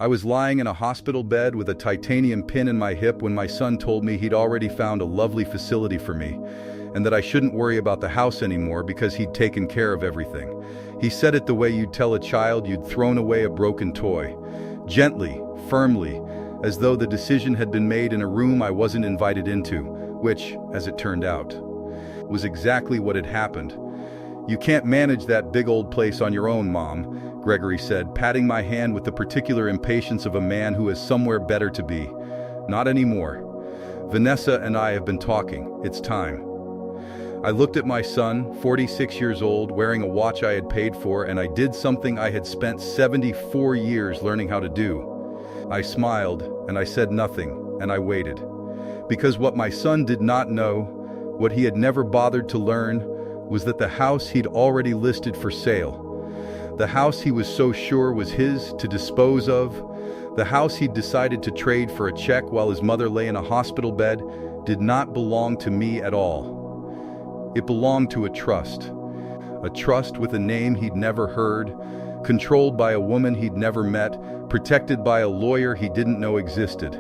I was lying in a hospital bed with a titanium pin in my hip when my son told me he'd already found a lovely facility for me, and that I shouldn't worry about the house anymore because he'd taken care of everything. He said it the way you'd tell a child you'd thrown away a broken toy. Gently, firmly, as though the decision had been made in a room I wasn't invited into, which, as it turned out, was exactly what had happened. "You can't manage that big old place on your own, Mom," Gregory said, patting my hand with the particular impatience of a man who has somewhere better to be. "Not anymore. Vanessa and I have been talking. It's time." I looked at my son, 46 years old, wearing a watch I had paid for, and I did something I had spent 74 years learning how to do. I smiled, and I said nothing, and I waited. Because what my son did not know, what he had never bothered to learn, was that the house he'd already listed for sale, the house he was so sure was his to dispose of, the house he'd decided to trade for a check while his mother lay in a hospital bed, did not belong to me at all. It belonged to a trust with a name he'd never heard, controlled by a woman he'd never met, protected by a lawyer he didn't know existed.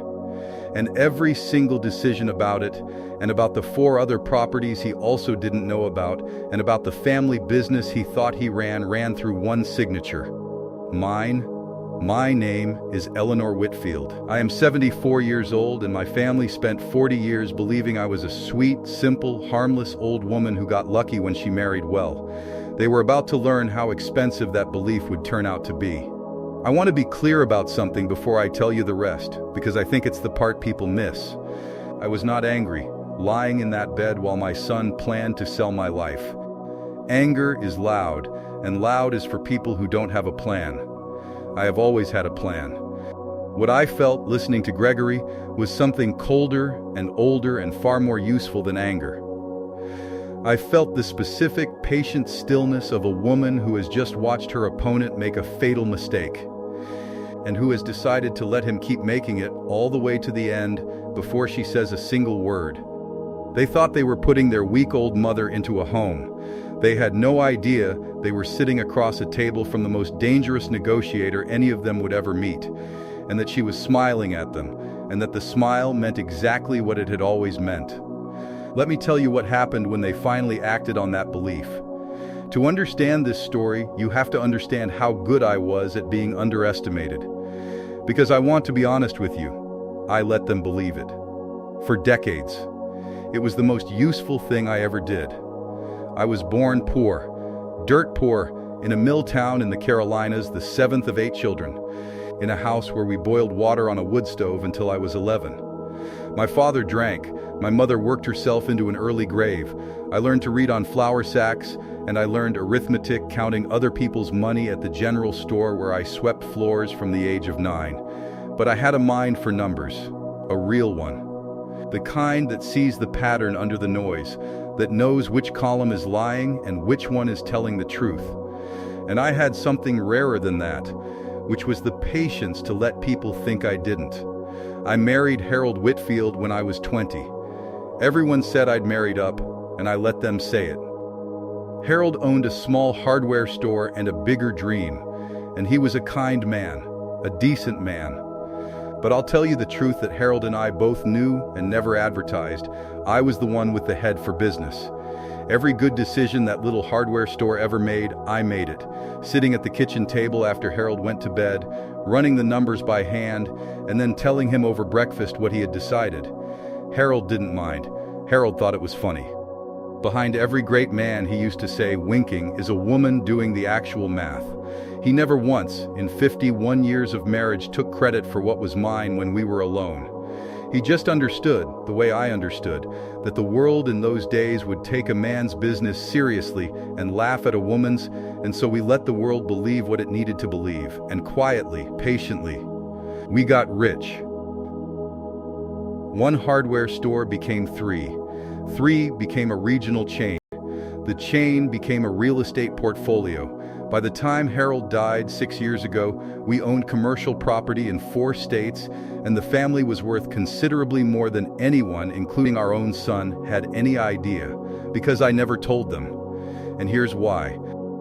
And every single decision about it, and about the 4 other properties he also didn't know about, and about the family business he thought he ran through one signature. Mine. My name is Eleanor Whitfield. I am 74 years old, and my family spent 40 years believing I was a sweet, simple, harmless old woman who got lucky when she married well. They were about to learn how expensive that belief would turn out to be. I want to be clear about something before I tell you the rest, because I think it's the part people miss. I was not angry, lying in that bed while my son planned to sell my life. Anger is loud, and loud is for people who don't have a plan. I have always had a plan. What I felt listening to Gregory was something colder and older and far more useful than anger. I felt the specific, patient stillness of a woman who has just watched her opponent make a fatal mistake, and who has decided to let him keep making it all the way to the end before she says a single word. They thought they were putting their week-old mother into a home. They had no idea they were sitting across a table from the most dangerous negotiator any of them would ever meet, and that she was smiling at them, and that the smile meant exactly what it had always meant. Let me tell you what happened when they finally acted on that belief. To understand this story, you have to understand how good I was at being underestimated. Because I want to be honest with you, I let them believe it. For decades. It was the most useful thing I ever did. I was born poor, dirt poor, in a mill town in the Carolinas, the 7th of 8 children, in a house where we boiled water on a wood stove until I was 11. My father drank, my mother worked herself into an early grave. I learned to read on flour sacks, and I learned arithmetic counting other people's money at the general store where I swept floors from the age of 9. But I had a mind for numbers, a real one. The kind that sees the pattern under the noise, that knows which column is lying and which one is telling the truth. And I had something rarer than that, which was the patience to let people think I didn't. I married Harold Whitfield when I was 20. Everyone said I'd married up, and I let them say it. Harold owned a small hardware store and a bigger dream, and he was a kind man, a decent man. But I'll tell you the truth that Harold and I both knew and never advertised. I was the one with the head for business. Every good decision that little hardware store ever made, I made it. Sitting at the kitchen table after Harold went to bed, running the numbers by hand, and then telling him over breakfast what he had decided. Harold didn't mind. Harold thought it was funny. Behind every great man, he used to say, winking, is a woman doing the actual math. He never once, in 51 years of marriage, took credit for what was mine when we were alone. He just understood, the way I understood, that the world in those days would take a man's business seriously and laugh at a woman's, and so we let the world believe what it needed to believe, and quietly, patiently, we got rich. One hardware store became 3. 3 became a regional chain. The chain became a real estate portfolio. By the time Harold died 6 years ago, we owned commercial property in 4 states, and the family was worth considerably more than anyone, including our own son, had any idea, because I never told them. And here's why.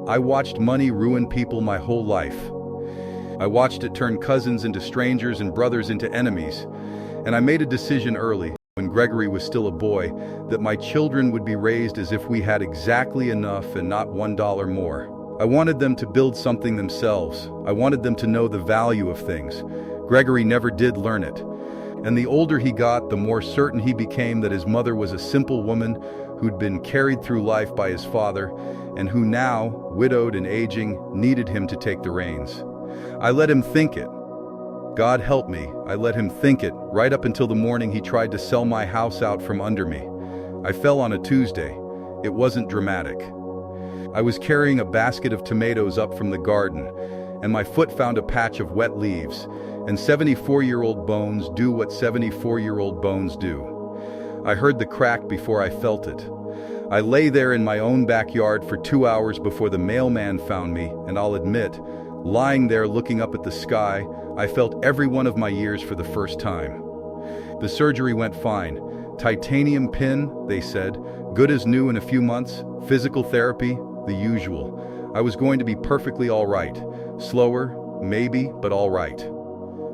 I watched money ruin people my whole life. I watched it turn cousins into strangers and brothers into enemies. And I made a decision early, when Gregory was still a boy, that my children would be raised as if we had exactly enough and not $1 more. I wanted them to build something themselves. I wanted them to know the value of things. Gregory never did learn it. And the older he got, the more certain he became that his mother was a simple woman who'd been carried through life by his father, and who now, widowed and aging, needed him to take the reins. I let him think it. God help me, I let him think it, right up until the morning he tried to sell my house out from under me. I fell on a Tuesday. It wasn't dramatic. I was carrying a basket of tomatoes up from the garden, and my foot found a patch of wet leaves, and 74-year-old bones do what 74-year-old bones do. I heard the crack before I felt it. I lay there in my own backyard for 2 hours before the mailman found me, and I'll admit, lying there looking up at the sky, I felt every one of my years for the first time. The surgery went fine. Titanium pin, they said, good as new in a few months, physical therapy, the usual. I was going to be perfectly all right. Slower, maybe, but all right.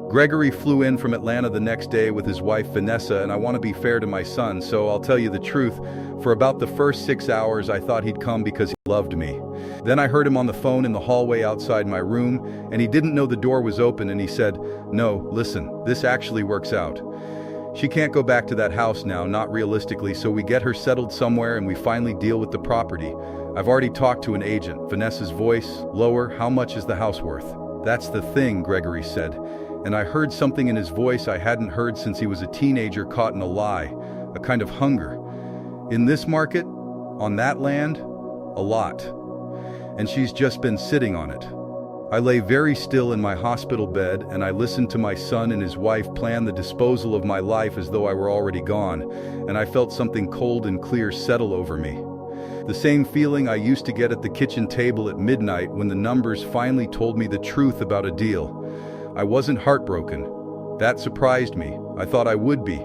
Gregory flew in from Atlanta the next day with his wife Vanessa, and I want to be fair to my son, so I'll tell you the truth. For about the first 6 hours, I thought he'd come because he loved me. Then I heard him on the phone in the hallway outside my room, and he didn't know the door was open, and he said, "No, listen, this actually works out. She can't go back to that house now, not realistically, so we get her settled somewhere and we finally deal with the property. I've already talked to an agent." Vanessa's voice, lower. "How much is the house worth?" "That's the thing," Gregory said. And I heard something in his voice I hadn't heard since he was a teenager caught in a lie, a kind of hunger. "In this market? On that land? A lot. And she's just been sitting on it." I lay very still in my hospital bed, and I listened to my son and his wife plan the disposal of my life as though I were already gone, and I felt something cold and clear settle over me. The same feeling I used to get at the kitchen table at midnight when the numbers finally told me the truth about a deal. I wasn't heartbroken. That surprised me. I thought I would be.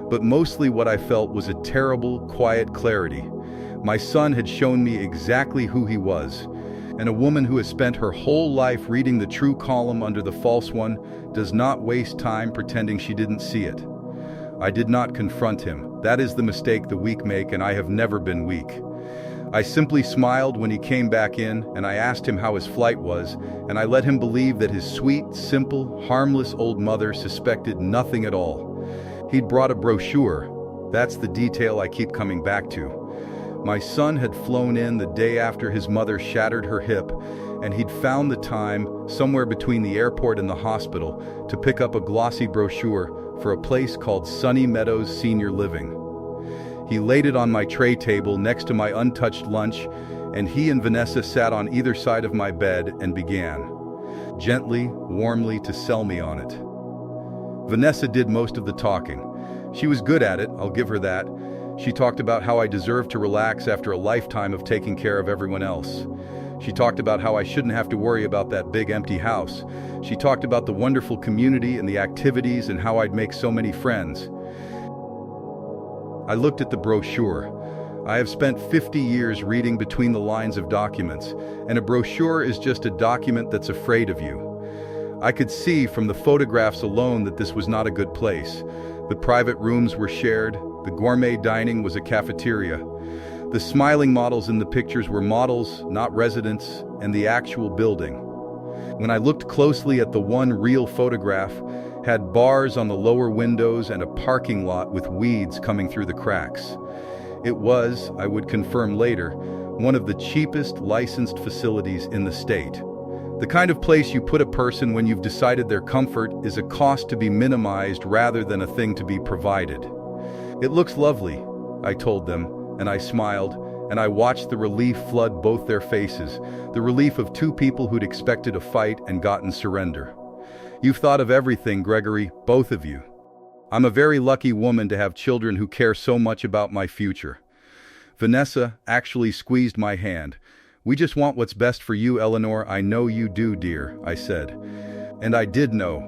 But mostly what I felt was a terrible, quiet clarity. My son had shown me exactly who he was. And a woman who has spent her whole life reading the true column under the false one does not waste time pretending she didn't see it. I did not confront him. That is the mistake the weak make, and I have never been weak. I simply smiled when he came back in, and I asked him how his flight was, and I let him believe that his sweet, simple, harmless old mother suspected nothing at all. He'd brought a brochure. That's the detail I keep coming back to. My son had flown in the day after his mother shattered her hip, and he'd found the time, somewhere between the airport and the hospital, to pick up a glossy brochure for a place called Sunny Meadows Senior Living. He laid it on my tray table next to my untouched lunch, and he and Vanessa sat on either side of my bed and began, gently, warmly, to sell me on it. Vanessa did most of the talking. She was good at it, I'll give her that. She talked about how I deserved to relax after a lifetime of taking care of everyone else. She talked about how I shouldn't have to worry about that big empty house. She talked about the wonderful community and the activities and how I'd make so many friends. I looked at the brochure. I have spent 50 years reading between the lines of documents, and a brochure is just a document that's afraid of you. I could see from the photographs alone that this was not a good place. The private rooms were shared, the gourmet dining was a cafeteria. The smiling models in the pictures were models, not residents, and the actual building. When I looked closely at the one real photograph, had bars on the lower windows and a parking lot with weeds coming through the cracks. It was, I would confirm later, one of the cheapest licensed facilities in the state. The kind of place you put a person when you've decided their comfort is a cost to be minimized rather than a thing to be provided. "It looks lovely," I told them, and I smiled, and I watched the relief flood both their faces, the relief of two people who'd expected a fight and gotten surrender. "You've thought of everything, Gregory, both of you. I'm a very lucky woman to have children who care so much about my future." Vanessa actually squeezed my hand. "We just want what's best for you, Eleanor. I know you do, dear," I said. And I did know.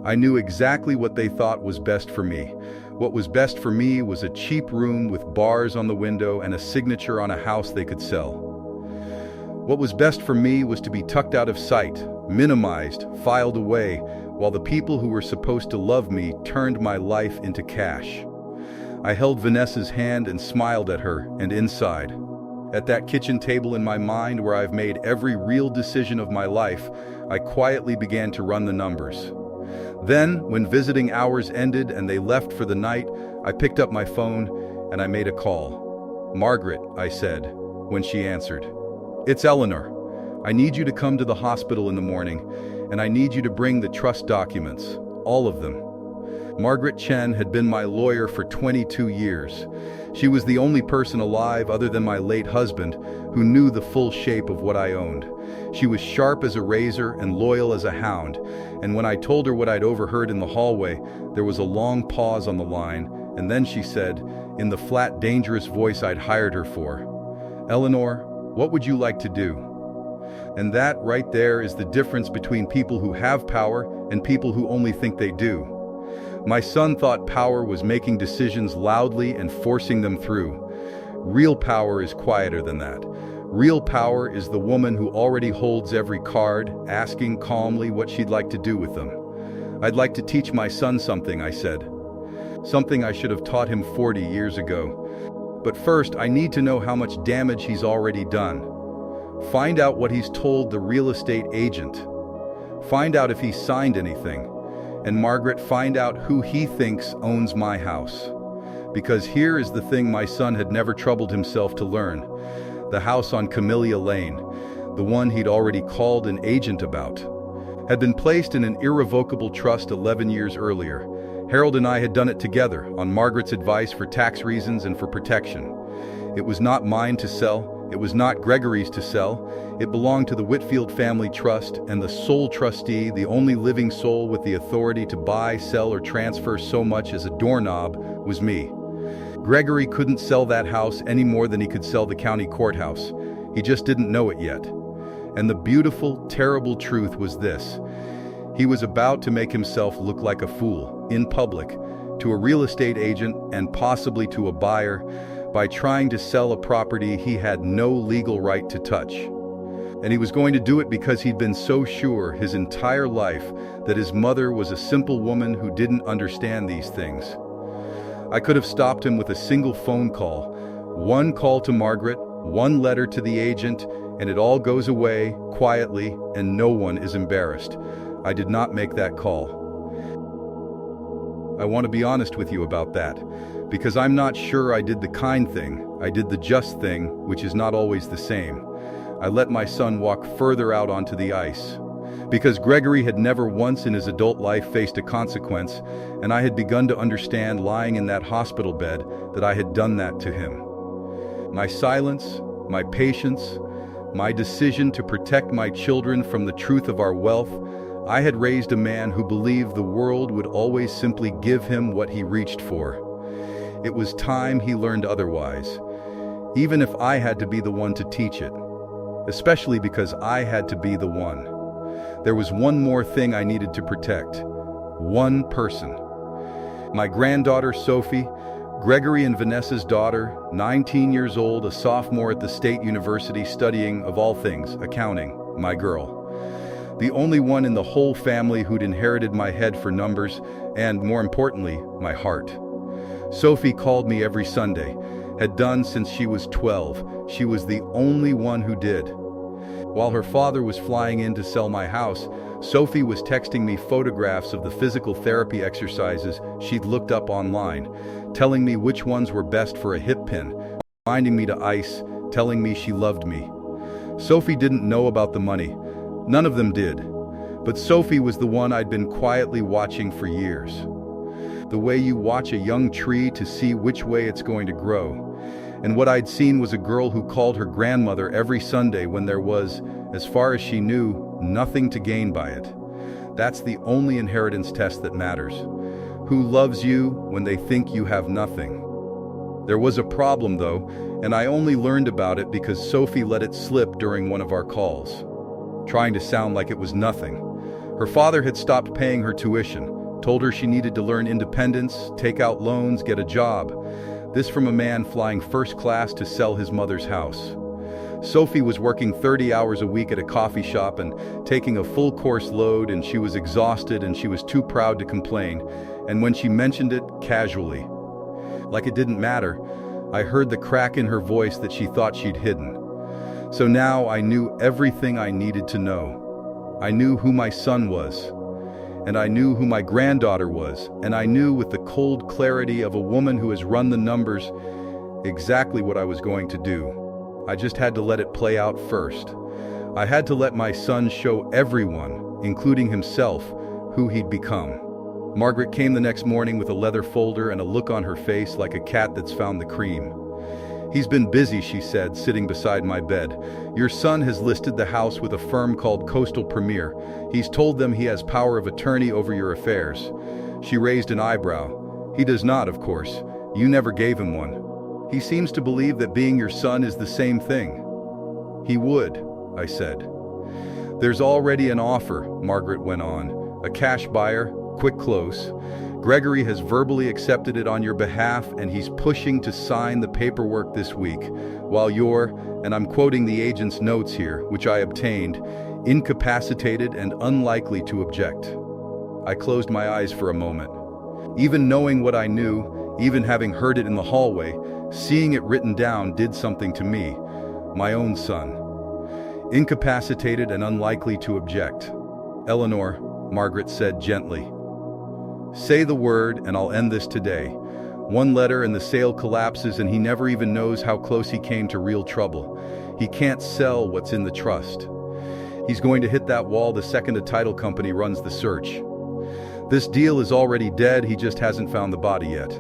I knew exactly what they thought was best for me. What was best for me was a cheap room with bars on the window and a signature on a house they could sell. What was best for me was to be tucked out of sight, minimized, filed away, while the people who were supposed to love me turned my life into cash. I held Vanessa's hand and smiled at her, and inside, at that kitchen table in my mind where I've made every real decision of my life, I quietly began to run the numbers. Then, when visiting hours ended and they left for the night, I picked up my phone and I made a call. "Margaret," I said, when she answered. "It's Eleanor. I need you to come to the hospital in the morning, and I need you to bring the trust documents, all of them." Margaret Chen had been my lawyer for 22 years. She was the only person alive other than my late husband who knew the full shape of what I owned. She was sharp as a razor and loyal as a hound, and when I told her what I'd overheard in the hallway, there was a long pause on the line, and then she said, in the flat, dangerous voice I'd hired her for, "Eleanor, what would you like to do?" And that right there is the difference between people who have power and people who only think they do. My son thought power was making decisions loudly and forcing them through. Real power is quieter than that. Real power is the woman who already holds every card, asking calmly what she'd like to do with them. "I'd like to teach my son something," I said. Something I should have taught him 40 years ago. "But first, I need to know how much damage he's already done. Find out what he's told the real estate agent. Find out if he signed anything. And Margaret, find out who he thinks owns my house." Because here is the thing my son had never troubled himself to learn. The house on Camellia Lane, the one he'd already called an agent about, had been placed in an irrevocable trust 11 years earlier. Harold and I had done it together, on Margaret's advice, for tax reasons and for protection. It was not mine to sell. It was not Gregory's to sell. It belonged to the Whitfield Family Trust, and the sole trustee, the only living soul with the authority to buy, sell, or transfer so much as a doorknob, was me. Gregory couldn't sell that house any more than he could sell the county courthouse. He just didn't know it yet. And the beautiful, terrible truth was this. He was about to make himself look like a fool, in public, to a real estate agent and possibly to a buyer, by trying to sell a property he had no legal right to touch. And he was going to do it because he'd been so sure his entire life that his mother was a simple woman who didn't understand these things. I could have stopped him with a single phone call. One call to Margaret, one letter to the agent, and it all goes away quietly and no one is embarrassed. I did not make that call. I want to be honest with you about that, because I'm not sure I did the kind thing. I did the just thing, which is not always the same. I let my son walk further out onto the ice. Because Gregory had never once in his adult life faced a consequence, and I had begun to understand, lying in that hospital bed, that I had done that to him. My silence, my patience, my decision to protect my children from the truth of our wealth, I had raised a man who believed the world would always simply give him what he reached for. It was time he learned otherwise, even if I had to be the one to teach it, especially because I had to be the one. There was one more thing I needed to protect. One person. My granddaughter, Sophie, Gregory and Vanessa's daughter, 19 years old, a sophomore at the State University studying, of all things, accounting, my girl. The only one in the whole family who'd inherited my head for numbers and, more importantly, my heart. Sophie called me every Sunday, had done since she was 12. She was the only one who did. While her father was flying in to sell my house, Sophie was texting me photographs of the physical therapy exercises she'd looked up online, telling me which ones were best for a hip pin, reminding me to ice, telling me she loved me. Sophie didn't know about the money. None of them did. But Sophie was the one I'd been quietly watching for years. The way you watch a young tree to see which way it's going to grow. And what I'd seen was a girl who called her grandmother every Sunday when there was, as far as she knew, nothing to gain by it. That's the only inheritance test that matters. Who loves you when they think you have nothing? There was a problem, though, and I only learned about it because Sophie let it slip during one of our calls, trying to sound like it was nothing. Her father had stopped paying her tuition, told her she needed to learn independence, take out loans, get a job. This from a man flying first class to sell his mother's house. Sophie was working 30 hours a week at a coffee shop and taking a full course load, and she was exhausted and she was too proud to complain. And when she mentioned it, casually, like it didn't matter, I heard the crack in her voice that she thought she'd hidden. So now I knew everything I needed to know. I knew who my son was, and I knew who my granddaughter was, and I knew with the cold clarity of a woman who has run the numbers exactly what I was going to do. I just had to let it play out first. I had to let my son show everyone, including himself, who he'd become. Margaret came the next morning with a leather folder and a look on her face like a cat that's found the cream. "He's been busy," she said, sitting beside my bed. "Your son has listed the house with a firm called Coastal Premier. He's told them he has power of attorney over your affairs." She raised an eyebrow. "He does not, of course. You never gave him one. He seems to believe that being your son is the same thing." "He would," I said. "There's already an offer," Margaret went on. "A cash buyer, quick close. Gregory has verbally accepted it on your behalf, and he's pushing to sign the paperwork this week, while you're, and I'm quoting the agent's notes here, which I obtained, incapacitated and unlikely to object." I closed my eyes for a moment. Even knowing what I knew, even having heard it in the hallway, seeing it written down did something to me, my own son. Incapacitated and unlikely to object. "Eleanor," Margaret said gently, "say the word and I'll end this today. One letter and the sale collapses, and he never even knows how close he came to real trouble. He can't sell what's in the trust. He's going to hit that wall the second a title company runs the search. This deal is already dead, he just hasn't found the body yet."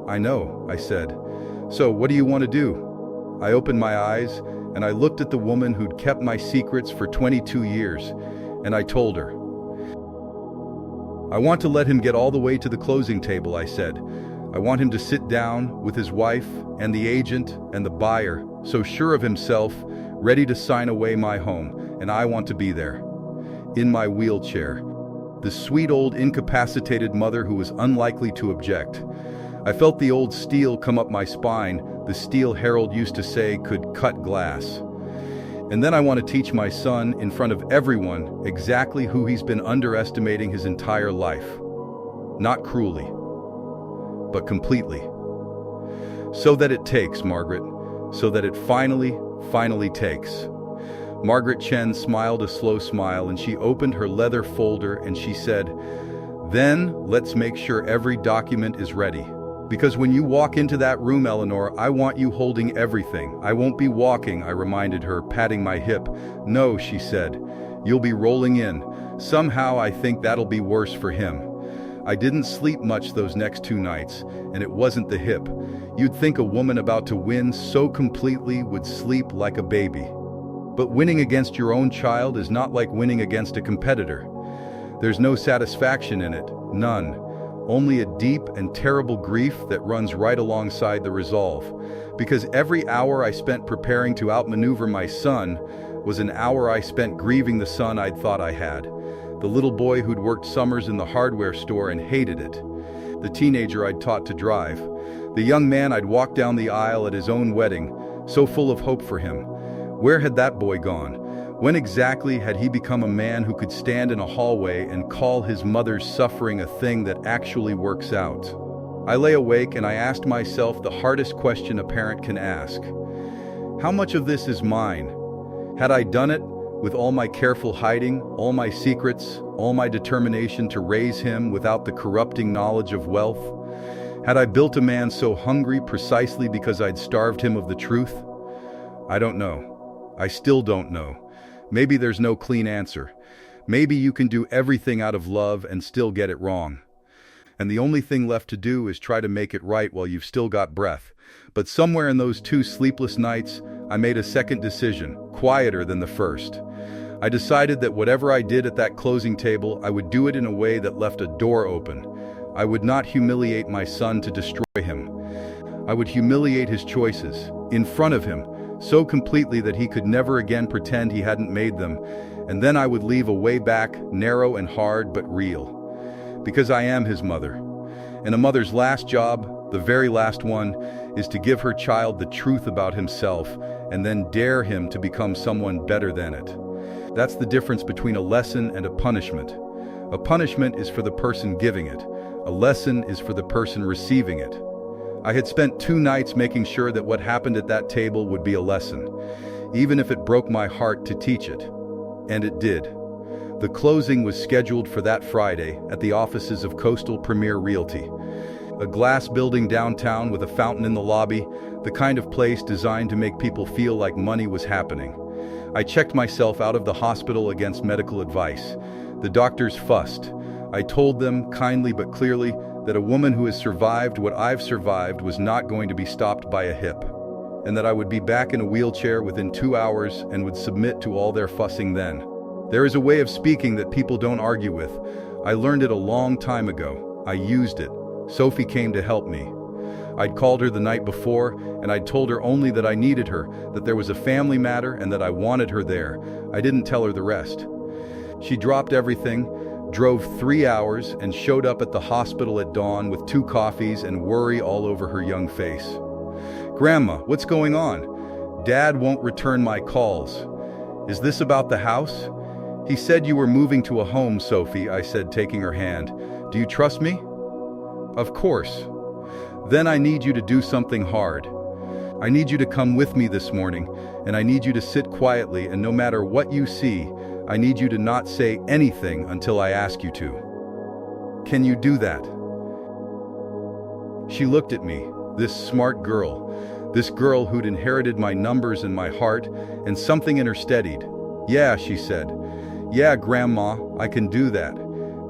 "I know," I said. "So what do you want to do?" I opened my eyes and I looked at the woman who'd kept my secrets for 22 years, and I told her. "I want to let him get all the way to the closing table," I said. "I want him to sit down with his wife and the agent and the buyer, so sure of himself, ready to sign away my home, and I want to be there. In my wheelchair. The sweet old incapacitated mother who was unlikely to object." I felt the old steel come up my spine, the steel Harold used to say could cut glass. "And then I want to teach my son, in front of everyone, exactly who he's been underestimating his entire life. Not cruelly, but completely. So that it takes, Margaret. So that it finally takes." Margaret Chen smiled a slow smile, and she opened her leather folder and she said, "Then let's make sure every document is ready. Because when you walk into that room, Eleanor, I want you holding everything. I won't be walking," I reminded her, patting my hip. "No," she said, "you'll be rolling in. Somehow I think that'll be worse for him." I didn't sleep much those next 2 nights, and it wasn't the hip. You'd think a woman about to win so completely would sleep like a baby. But winning against your own child is not like winning against a competitor. There's no satisfaction in it, none. Only a deep and terrible grief that runs right alongside the resolve. Because every hour I spent preparing to outmaneuver my son was an hour I spent grieving the son I'd thought I had. The little boy who'd worked summers in the hardware store and hated it. The teenager I'd taught to drive. The young man I'd walked down the aisle at his own wedding, so full of hope for him. Where had that boy gone? When exactly had he become a man who could stand in a hallway and call his mother's suffering a thing that actually works out? I lay awake and I asked myself the hardest question a parent can ask. How much of this is mine? Had I done it, with all my careful hiding, all my secrets, all my determination to raise him without the corrupting knowledge of wealth? Had I built a man so hungry precisely because I'd starved him of the truth? I don't know. I still don't know. Maybe there's no clean answer. Maybe you can do everything out of love and still get it wrong. And the only thing left to do is try to make it right while you've still got breath. But somewhere in those 2 sleepless nights, I made a second decision, quieter than the first. I decided that whatever I did at that closing table, I would do it in a way that left a door open. I would not humiliate my son to destroy him. I would humiliate his choices, in front of him, so completely that he could never again pretend he hadn't made them, and then I would leave a way back, narrow and hard but real. Because I am his mother. And a mother's last job, the very last one, is to give her child the truth about himself, and then dare him to become someone better than it. That's the difference between a lesson and a punishment. A punishment is for the person giving it. A lesson is for the person receiving it. I had spent 2 nights making sure that what happened at that table would be a lesson, even if it broke my heart to teach it. And it did. The closing was scheduled for that Friday at the offices of Coastal Premier Realty, a glass building downtown with a fountain in the lobby, the kind of place designed to make people feel like money was happening. I checked myself out of the hospital against medical advice. The doctors fussed. I told them, kindly but clearly, that a woman who has survived what I've survived was not going to be stopped by a hip, and that I would be back in a wheelchair within 2 hours and would submit to all their fussing then. There is a way of speaking that people don't argue with. I learned it a long time ago. I used it. Sophie came to help me. I'd called her the night before, and I'd told her only that I needed her, that there was a family matter, and that I wanted her there. I didn't tell her the rest. She dropped everything, drove 3 hours, and showed up at the hospital at dawn with 2 coffees and worry all over her young face. "Grandma, what's going on? Dad won't return my calls. Is this about the house?" "He said you were moving to a home, Sophie," I said, taking her hand. "Do you trust me?" "Of course." "Then I need you to do something hard. I need you to come with me this morning, and I need you to sit quietly, and no matter what you see, I need you to not say anything until I ask you to. Can you do that?" She looked at me, this smart girl, this girl who'd inherited my numbers and my heart, and something in her steadied. "Yeah," she said. "Yeah, Grandma, I can do that."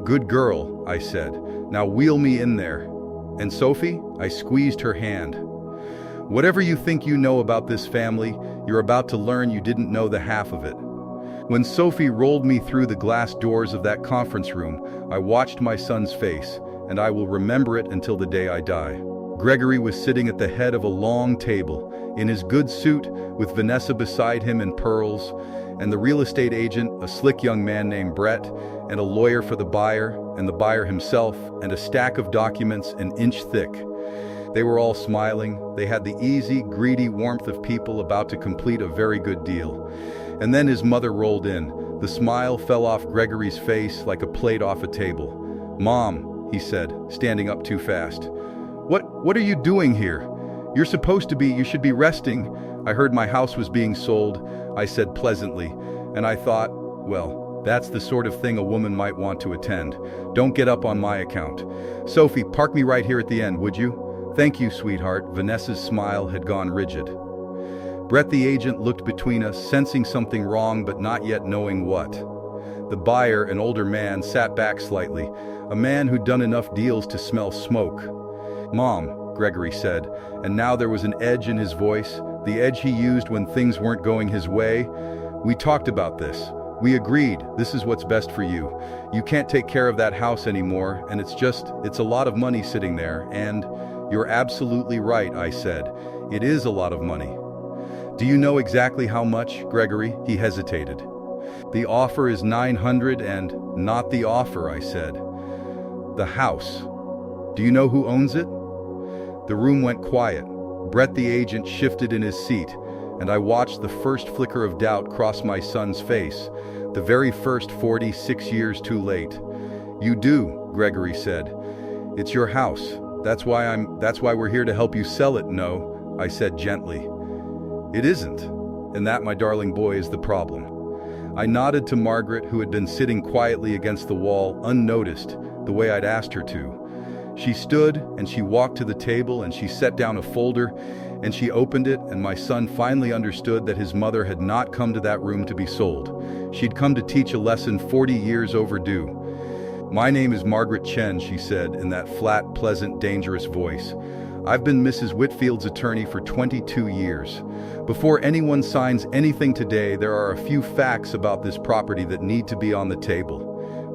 "Good girl," I said. "Now wheel me in there." "And Sophie?" I squeezed her hand. "Whatever you think you know about this family, you're about to learn you didn't know the half of it." When Sophie rolled me through the glass doors of that conference room, I watched my son's face, and I will remember it until the day I die. Gregory was sitting at the head of a long table, in his good suit, with Vanessa beside him in pearls, and the real estate agent, a slick young man named Brett, and a lawyer for the buyer, and the buyer himself, and a stack of documents an inch thick. They were all smiling. They had the easy, greedy warmth of people about to complete a very good deal. And then his mother rolled in. The smile fell off Gregory's face like a plate off a table. "Mom," he said, standing up too fast. What are you doing here? You should be resting." "I heard my house was being sold," I said pleasantly, and I thought, well, that's the sort of thing a woman might want to attend. Don't get up on my account. "Sophie, park me right here at the end, would you?" "Thank you, sweetheart." Vanessa's smile had gone rigid. Brett the agent looked between us, sensing something wrong but not yet knowing what. The buyer, an older man, sat back slightly, a man who'd done enough deals to smell smoke. "Mom," Gregory said, and now there was an edge in his voice, the edge he used when things weren't going his way. "We talked about this. We agreed this is what's best for you. You can't take care of that house anymore, and it's a lot of money sitting there, and..." "You're absolutely right," I said. "It is a lot of money." "Do you know exactly how much, Gregory?" He hesitated. "The offer is 900 and..." "Not the offer," I said. "The house. Do you know who owns it?" The room went quiet. Brett the agent shifted in his seat, and I watched the first flicker of doubt cross my son's face, the very first 46 years too late. "You do," Gregory said. "It's your house. That's why we're here to help you sell it." "No," I said gently. "It isn't. And that, my darling boy, is the problem." I nodded to Margaret, who had been sitting quietly against the wall, unnoticed, the way I'd asked her to. She stood, and she walked to the table, and she set down a folder, and she opened it, and my son finally understood that his mother had not come to that room to be sold. She'd come to teach a lesson 40 years overdue. "My name is Margaret Chen," she said, in that flat, pleasant, dangerous voice. "I've been Mrs. Whitfield's attorney for 22 years. Before anyone signs anything today, there are a few facts about this property that need to be on the table."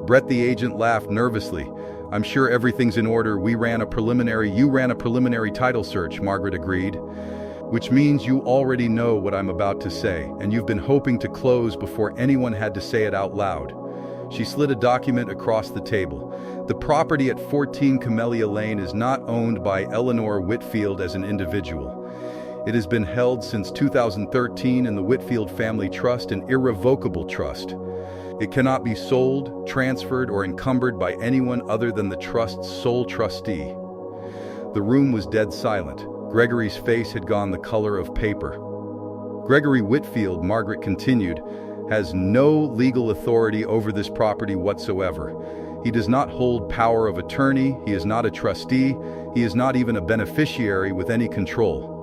Brett the agent laughed nervously. "I'm sure everything's in order. You ran a preliminary title search," Margaret agreed. "Which means you already know what I'm about to say, and you've been hoping to close before anyone had to say it out loud." She slid a document across the table. "The property at 14 Camellia Lane is not owned by Eleanor Whitfield as an individual. It has been held since 2013 in the Whitfield Family Trust, an irrevocable trust. It cannot be sold, transferred, or encumbered by anyone other than the trust's sole trustee. The room was dead silent. Gregory's face had gone the color of paper. Gregory Whitfield, Margaret continued, has no legal authority over this property whatsoever. He does not hold power of attorney, he is not a trustee, he is not even a beneficiary with any control.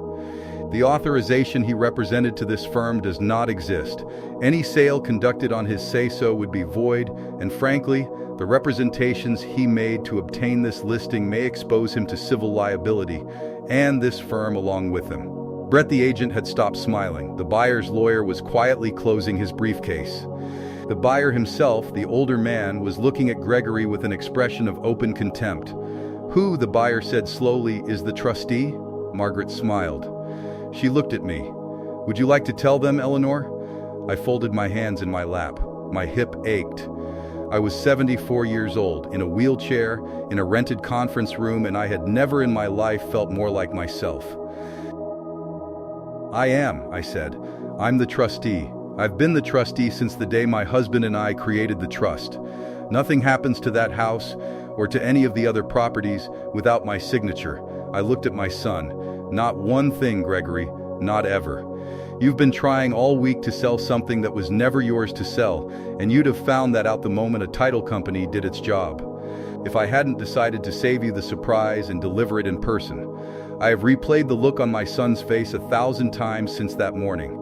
The authorization he represented to this firm does not exist. Any sale conducted on his say-so would be void, and frankly, the representations he made to obtain this listing may expose him to civil liability, and this firm along with him. Brett the agent had stopped smiling. The buyer's lawyer was quietly closing his briefcase. The buyer himself, the older man, was looking at Gregory with an expression of open contempt. "Who," the buyer said slowly, "is the trustee?" Margaret smiled. She looked at me. "Would you like to tell them, Eleanor?" I folded my hands in my lap. My hip ached. I was 74 years old, in a wheelchair, in a rented conference room, and I had never in my life felt more like myself. "I am," I said. "I'm the trustee. I've been the trustee since the day my husband and I created the trust. Nothing happens to that house or to any of the other properties without my signature." I looked at my son. "Not one thing, Gregory, not ever. You've been trying all week to sell something that was never yours to sell, and you'd have found that out the moment a title company did its job. If I hadn't decided to save you the surprise and deliver it in person. I have replayed the look on my son's face 1,000 times since that morning.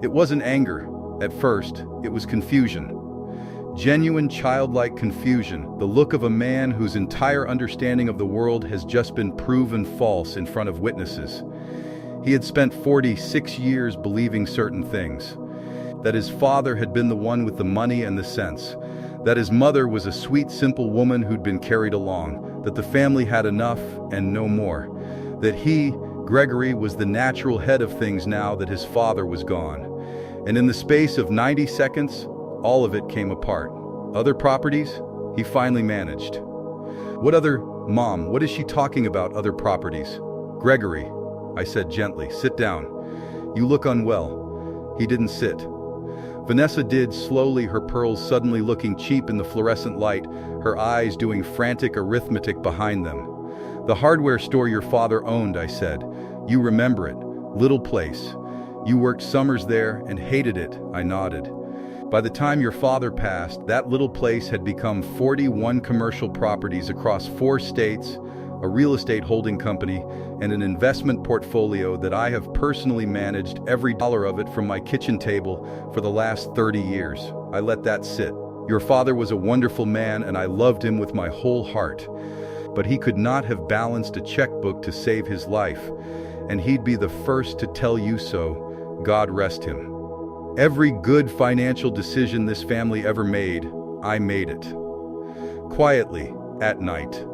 It wasn't anger. At first, it was confusion. Genuine childlike confusion, the look of a man whose entire understanding of the world has just been proven false in front of witnesses. He had spent 46 years believing certain things. That his father had been the one with the money and the sense. That his mother was a sweet, simple woman who'd been carried along. That the family had enough and no more. That he, Gregory, was the natural head of things now that his father was gone. And in the space of 90 seconds, all of it came apart. Other properties? He finally managed. "What other, Mom, what is she talking about, other properties?" "Gregory," I said gently, "sit down. You look unwell." He didn't sit. Vanessa did, slowly, her pearls suddenly looking cheap in the fluorescent light, her eyes doing frantic arithmetic behind them. "The hardware store your father owned," I said. "You remember it. Little place. You worked summers there and hated it," I nodded. "By the time your father passed, that little place had become 41 commercial properties across 4 states, a real estate holding company, and an investment portfolio that I have personally managed every dollar of it from my kitchen table for the last 30 years. I let that sit. Your father was a wonderful man and I loved him with my whole heart. But he could not have balanced a checkbook to save his life, and he'd be the first to tell you so, God rest him. Every good financial decision this family ever made, I made it. Quietly, at night.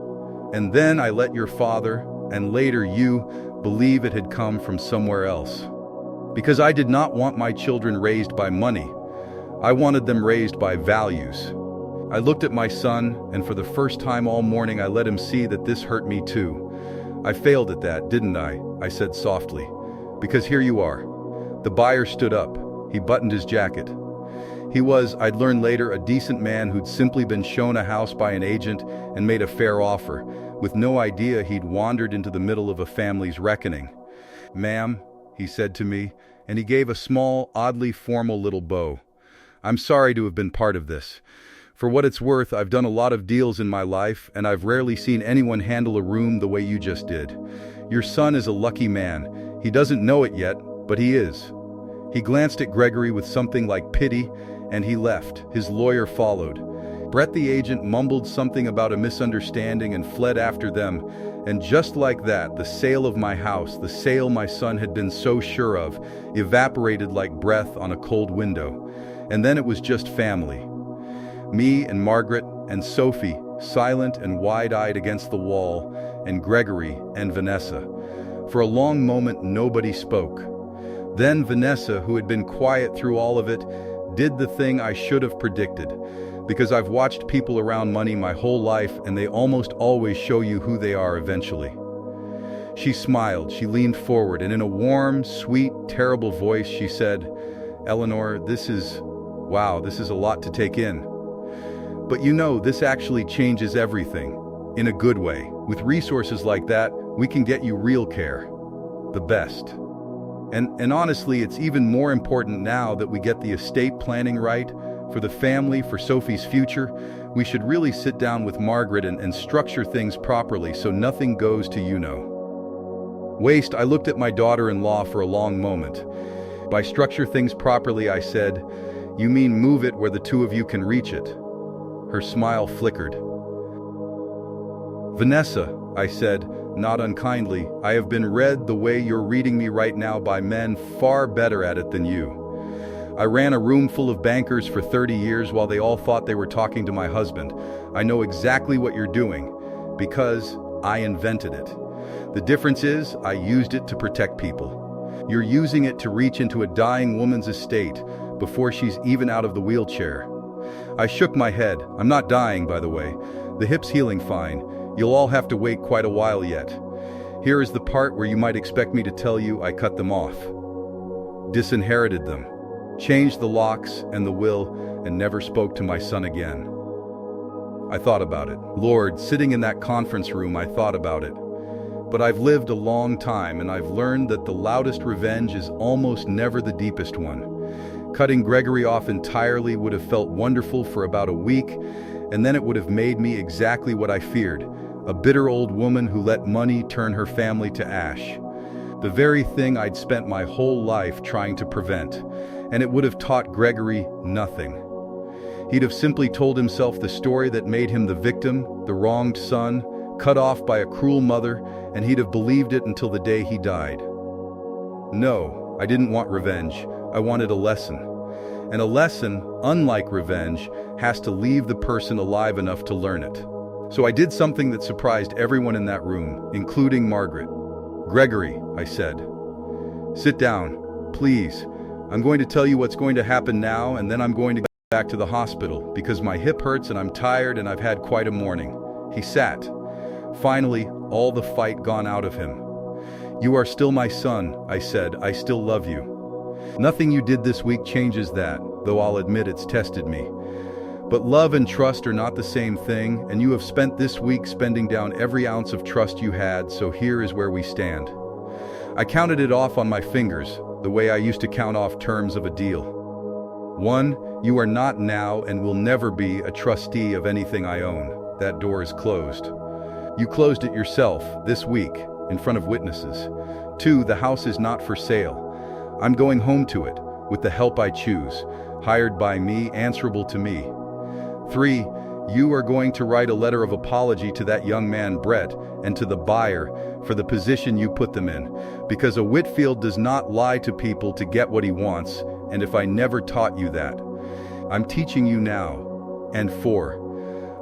And then I let your father, and later you, believe it had come from somewhere else. Because I did not want my children raised by money. I wanted them raised by values. I looked at my son, and for the first time all morning I let him see that this hurt me too. I failed at that, didn't I? I said softly. Because here you are. The buyer stood up. He buttoned his jacket. He was, I'd learn later, a decent man who'd simply been shown a house by an agent and made a fair offer, with no idea he'd wandered into the middle of a family's reckoning. "Ma'am," he said to me, and he gave a small, oddly formal little bow. "I'm sorry to have been part of this. For what it's worth, I've done a lot of deals in my life, and I've rarely seen anyone handle a room the way you just did. Your son is a lucky man. He doesn't know it yet, but he is." He glanced at Gregory with something like pity, and he left. His lawyer followed. Brett the agent mumbled something about a misunderstanding and fled after them, and just like that, the sale of my house, the sale my son had been so sure of, evaporated like breath on a cold window. And then it was just family. Me and Margaret and Sophie, silent and wide-eyed against the wall, and Gregory and Vanessa. For a long moment, nobody spoke. Then Vanessa, who had been quiet through all of it, did the thing I should have predicted. Because I've watched people around money my whole life, and they almost always show you who they are eventually. She smiled, she leaned forward, and in a warm, sweet, terrible voice, she said, "Eleanor, this is a lot to take in. But you know, this actually changes everything, in a good way. With resources like that, we can get you real care. The best. And honestly, it's even more important now that we get the estate planning right, for the family, for Sophie's future. We should really sit down with Margaret and structure things properly so nothing goes to waste." I looked at my daughter-in-law for a long moment. By structure things properly, I said, "You mean move it where the two of you can reach it?" Her smile flickered. "Vanessa," I said, not unkindly, "I have been read the way you're reading me right now by men far better at it than you. I ran a room full of bankers for 30 years while they all thought they were talking to my husband. I know exactly what you're doing, because I invented it. The difference is, I used it to protect people. You're using it to reach into a dying woman's estate before she's even out of the wheelchair." I shook my head. "I'm not dying, by the way. The hip's healing fine. You'll all have to wait quite a while yet. Here is the part where you might expect me to tell you I cut them off. Disinherited them. Changed the locks and the will, and never spoke to my son again." I thought about it. Lord, sitting in that conference room, I thought about it. But I've lived a long time, and I've learned that the loudest revenge is almost never the deepest one. Cutting Gregory off entirely would have felt wonderful for about a week, and then it would have made me exactly what I feared, a bitter old woman who let money turn her family to ash. The very thing I'd spent my whole life trying to prevent, and it would have taught Gregory nothing. He'd have simply told himself the story that made him the victim, the wronged son, cut off by a cruel mother, and he'd have believed it until the day he died. No, I didn't want revenge. I wanted a lesson. And a lesson, unlike revenge, has to leave the person alive enough to learn it. So I did something that surprised everyone in that room, including Margaret. "Gregory," I said, "sit down, please. I'm going to tell you what's going to happen now, and then I'm going to go back to the hospital because my hip hurts and I'm tired and I've had quite a morning." He sat. Finally, all the fight gone out of him. "You are still my son," I said. "I still love you. Nothing you did this week changes that, though I'll admit it's tested me. But love and trust are not the same thing, and you have spent this week spending down every ounce of trust you had, so here is where we stand." I counted it off on my fingers, the way I used to count off terms of a deal. 1, you are not now and will never be a trustee of anything I own. That door is closed. You closed it yourself, this week, in front of witnesses. 2, the house is not for sale. I'm going home to it, with the help I choose, hired by me, answerable to me. 3, you are going to write a letter of apology to that young man, Brett, and to the buyer for the position you put them in, because a Whitfield does not lie to people to get what he wants, and if I never taught you that, I'm teaching you now. And 4,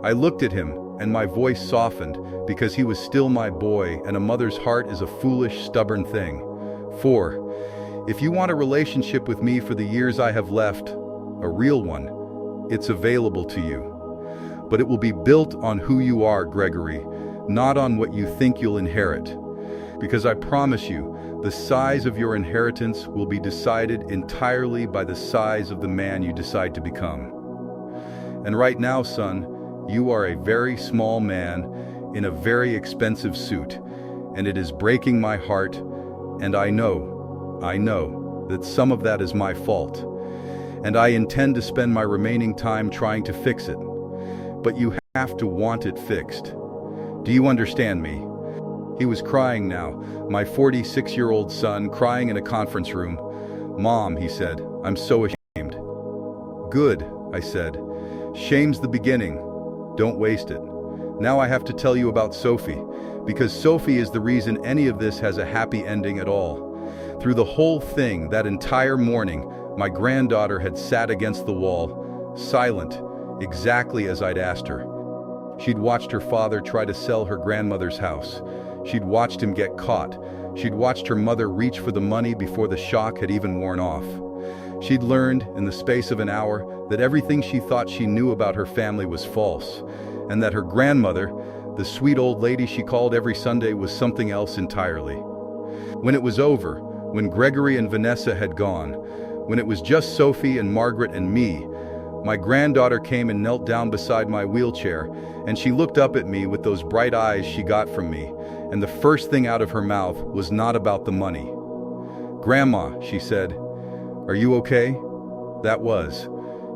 I looked at him, and my voice softened, because he was still my boy, and a mother's heart is a foolish, stubborn thing. 4, if you want a relationship with me for the years I have left, a real one, it's available to you. But it will be built on who you are, Gregory, not on what you think you'll inherit. Because I promise you, the size of your inheritance will be decided entirely by the size of the man you decide to become. And right now, son, you are a very small man in a very expensive suit, and it is breaking my heart, and I know that some of that is my fault, and I intend to spend my remaining time trying to fix it. But you have to want it fixed. Do you understand me?" He was crying now, my 46-year-old son crying in a conference room. "Mom," he said, "I'm so ashamed." "Good," I said. "Shame's the beginning. Don't waste it. Now I have to tell you about Sophie, because Sophie is the reason any of this has a happy ending at all. Through the whole thing, that entire morning, my granddaughter had sat against the wall, silent, exactly as I'd asked her. She'd watched her father try to sell her grandmother's house. She'd watched him get caught. She'd watched her mother reach for the money before the shock had even worn off. She'd learned, in the space of an hour, that everything she thought she knew about her family was false, and that her grandmother, The sweet old lady she called every Sunday was something else entirely. When it was over, when Gregory and Vanessa had gone, when it was just Sophie and Margaret and me, my granddaughter came and knelt down beside my wheelchair, and she looked up at me with those bright eyes she got from me, and the first thing out of her mouth was not about the money. "Grandma," she said, "are you okay? That was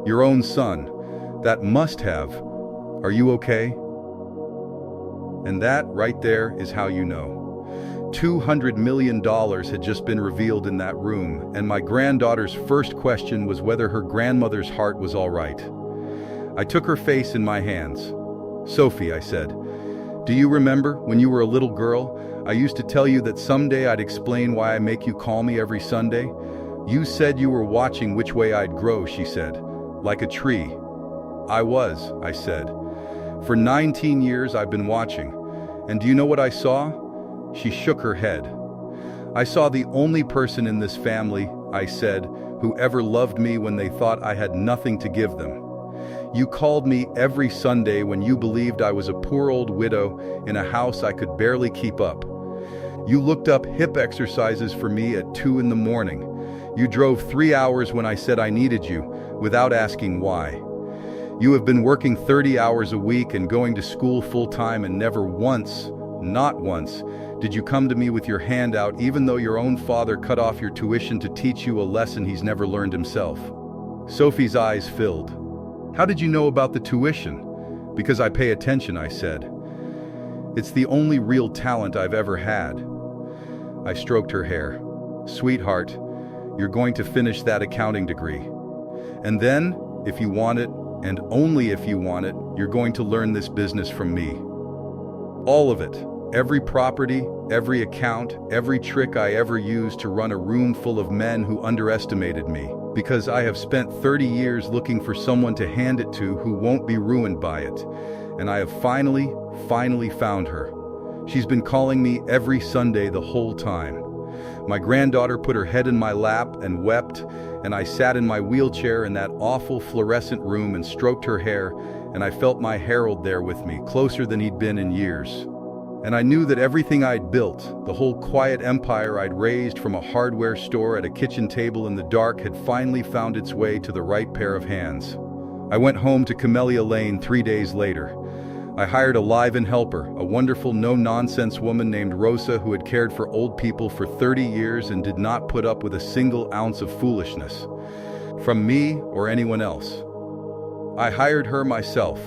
your own son. That must have. Are you okay?" And that right there is how you know. $200 million had just been revealed in that room, and my granddaughter's first question was whether her grandmother's heart was all right. I took her face in my hands. "Sophie," I said, "do you remember when you were a little girl, I used to tell you that someday I'd explain why I make you call me every Sunday? You said you were watching which way I'd grow," she said, "like a tree." "I was," I said. "For 19 years I've been watching. And do you know what I saw?" She shook her head. "I saw the only person in this family," I said, "who ever loved me when they thought I had nothing to give them. You called me every Sunday when you believed I was a poor old widow in a house I could barely keep up. You looked up hip exercises for me at 2 in the morning. You drove 3 hours when I said I needed you, without asking why. You have been working 30 hours a week and going to school full-time, and never once, not once, did you come to me with your hand out, even though your own father cut off your tuition to teach you a lesson he's never learned himself." Sophie's eyes filled. "How did you know about the tuition?" "Because I pay attention," I said. "It's the only real talent I've ever had." I stroked her hair. "Sweetheart, you're going to finish that accounting degree. And then, if you want it, and only if you want it, you're going to learn this business from me. All of it. Every property, every account, every trick I ever used to run a room full of men who underestimated me, because I have spent 30 years looking for someone to hand it to who won't be ruined by it. And I have finally found her. She's been calling me every Sunday the whole time." My granddaughter put her head in my lap and wept, and I sat in my wheelchair in that awful fluorescent room and stroked her hair, and I felt my Harold there with me, closer than he'd been in years. And I knew that everything I'd built, the whole quiet empire I'd raised from a hardware store at a kitchen table in the dark, had finally found its way to the right pair of hands. I went home to Camellia Lane 3 days later. I hired a live-in helper, a wonderful no-nonsense woman named Rosa who had cared for old people for 30 years and did not put up with a single ounce of foolishness from me or anyone else. I hired her myself.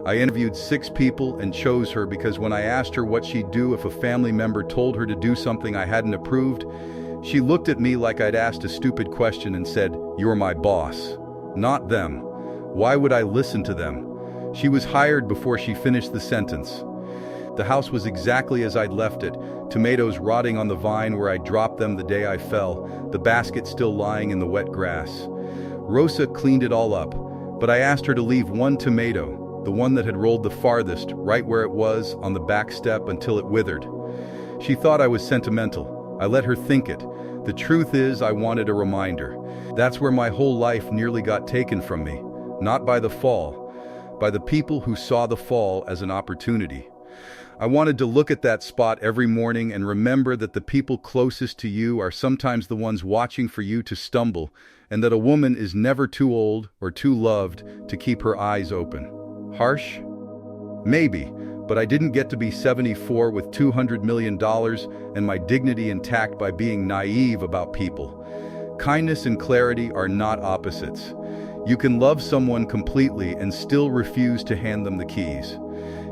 I interviewed 6 people and chose her because when I asked her what she'd do if a family member told her to do something I hadn't approved, she looked at me like I'd asked a stupid question and said, "You're my boss, not them. Why would I listen to them?" She was hired before she finished the sentence. The house was exactly as I'd left it, tomatoes rotting on the vine where I dropped them the day I fell, the basket still lying in the wet grass. Rosa cleaned it all up, but I asked her to leave one tomato, the one that had rolled the farthest, right where it was, on the back step until it withered. She thought I was sentimental. I let her think it. The truth is, I wanted a reminder. That's where my whole life nearly got taken from me. Not by the fall, by the people who saw the fall as an opportunity. I wanted to look at that spot every morning and remember that the people closest to you are sometimes the ones watching for you to stumble, and that a woman is never too old or too loved to keep her eyes open. Harsh? Maybe, but I didn't get to be 74 with $200 million and my dignity intact by being naive about people. Kindness and clarity are not opposites. You can love someone completely and still refuse to hand them the keys.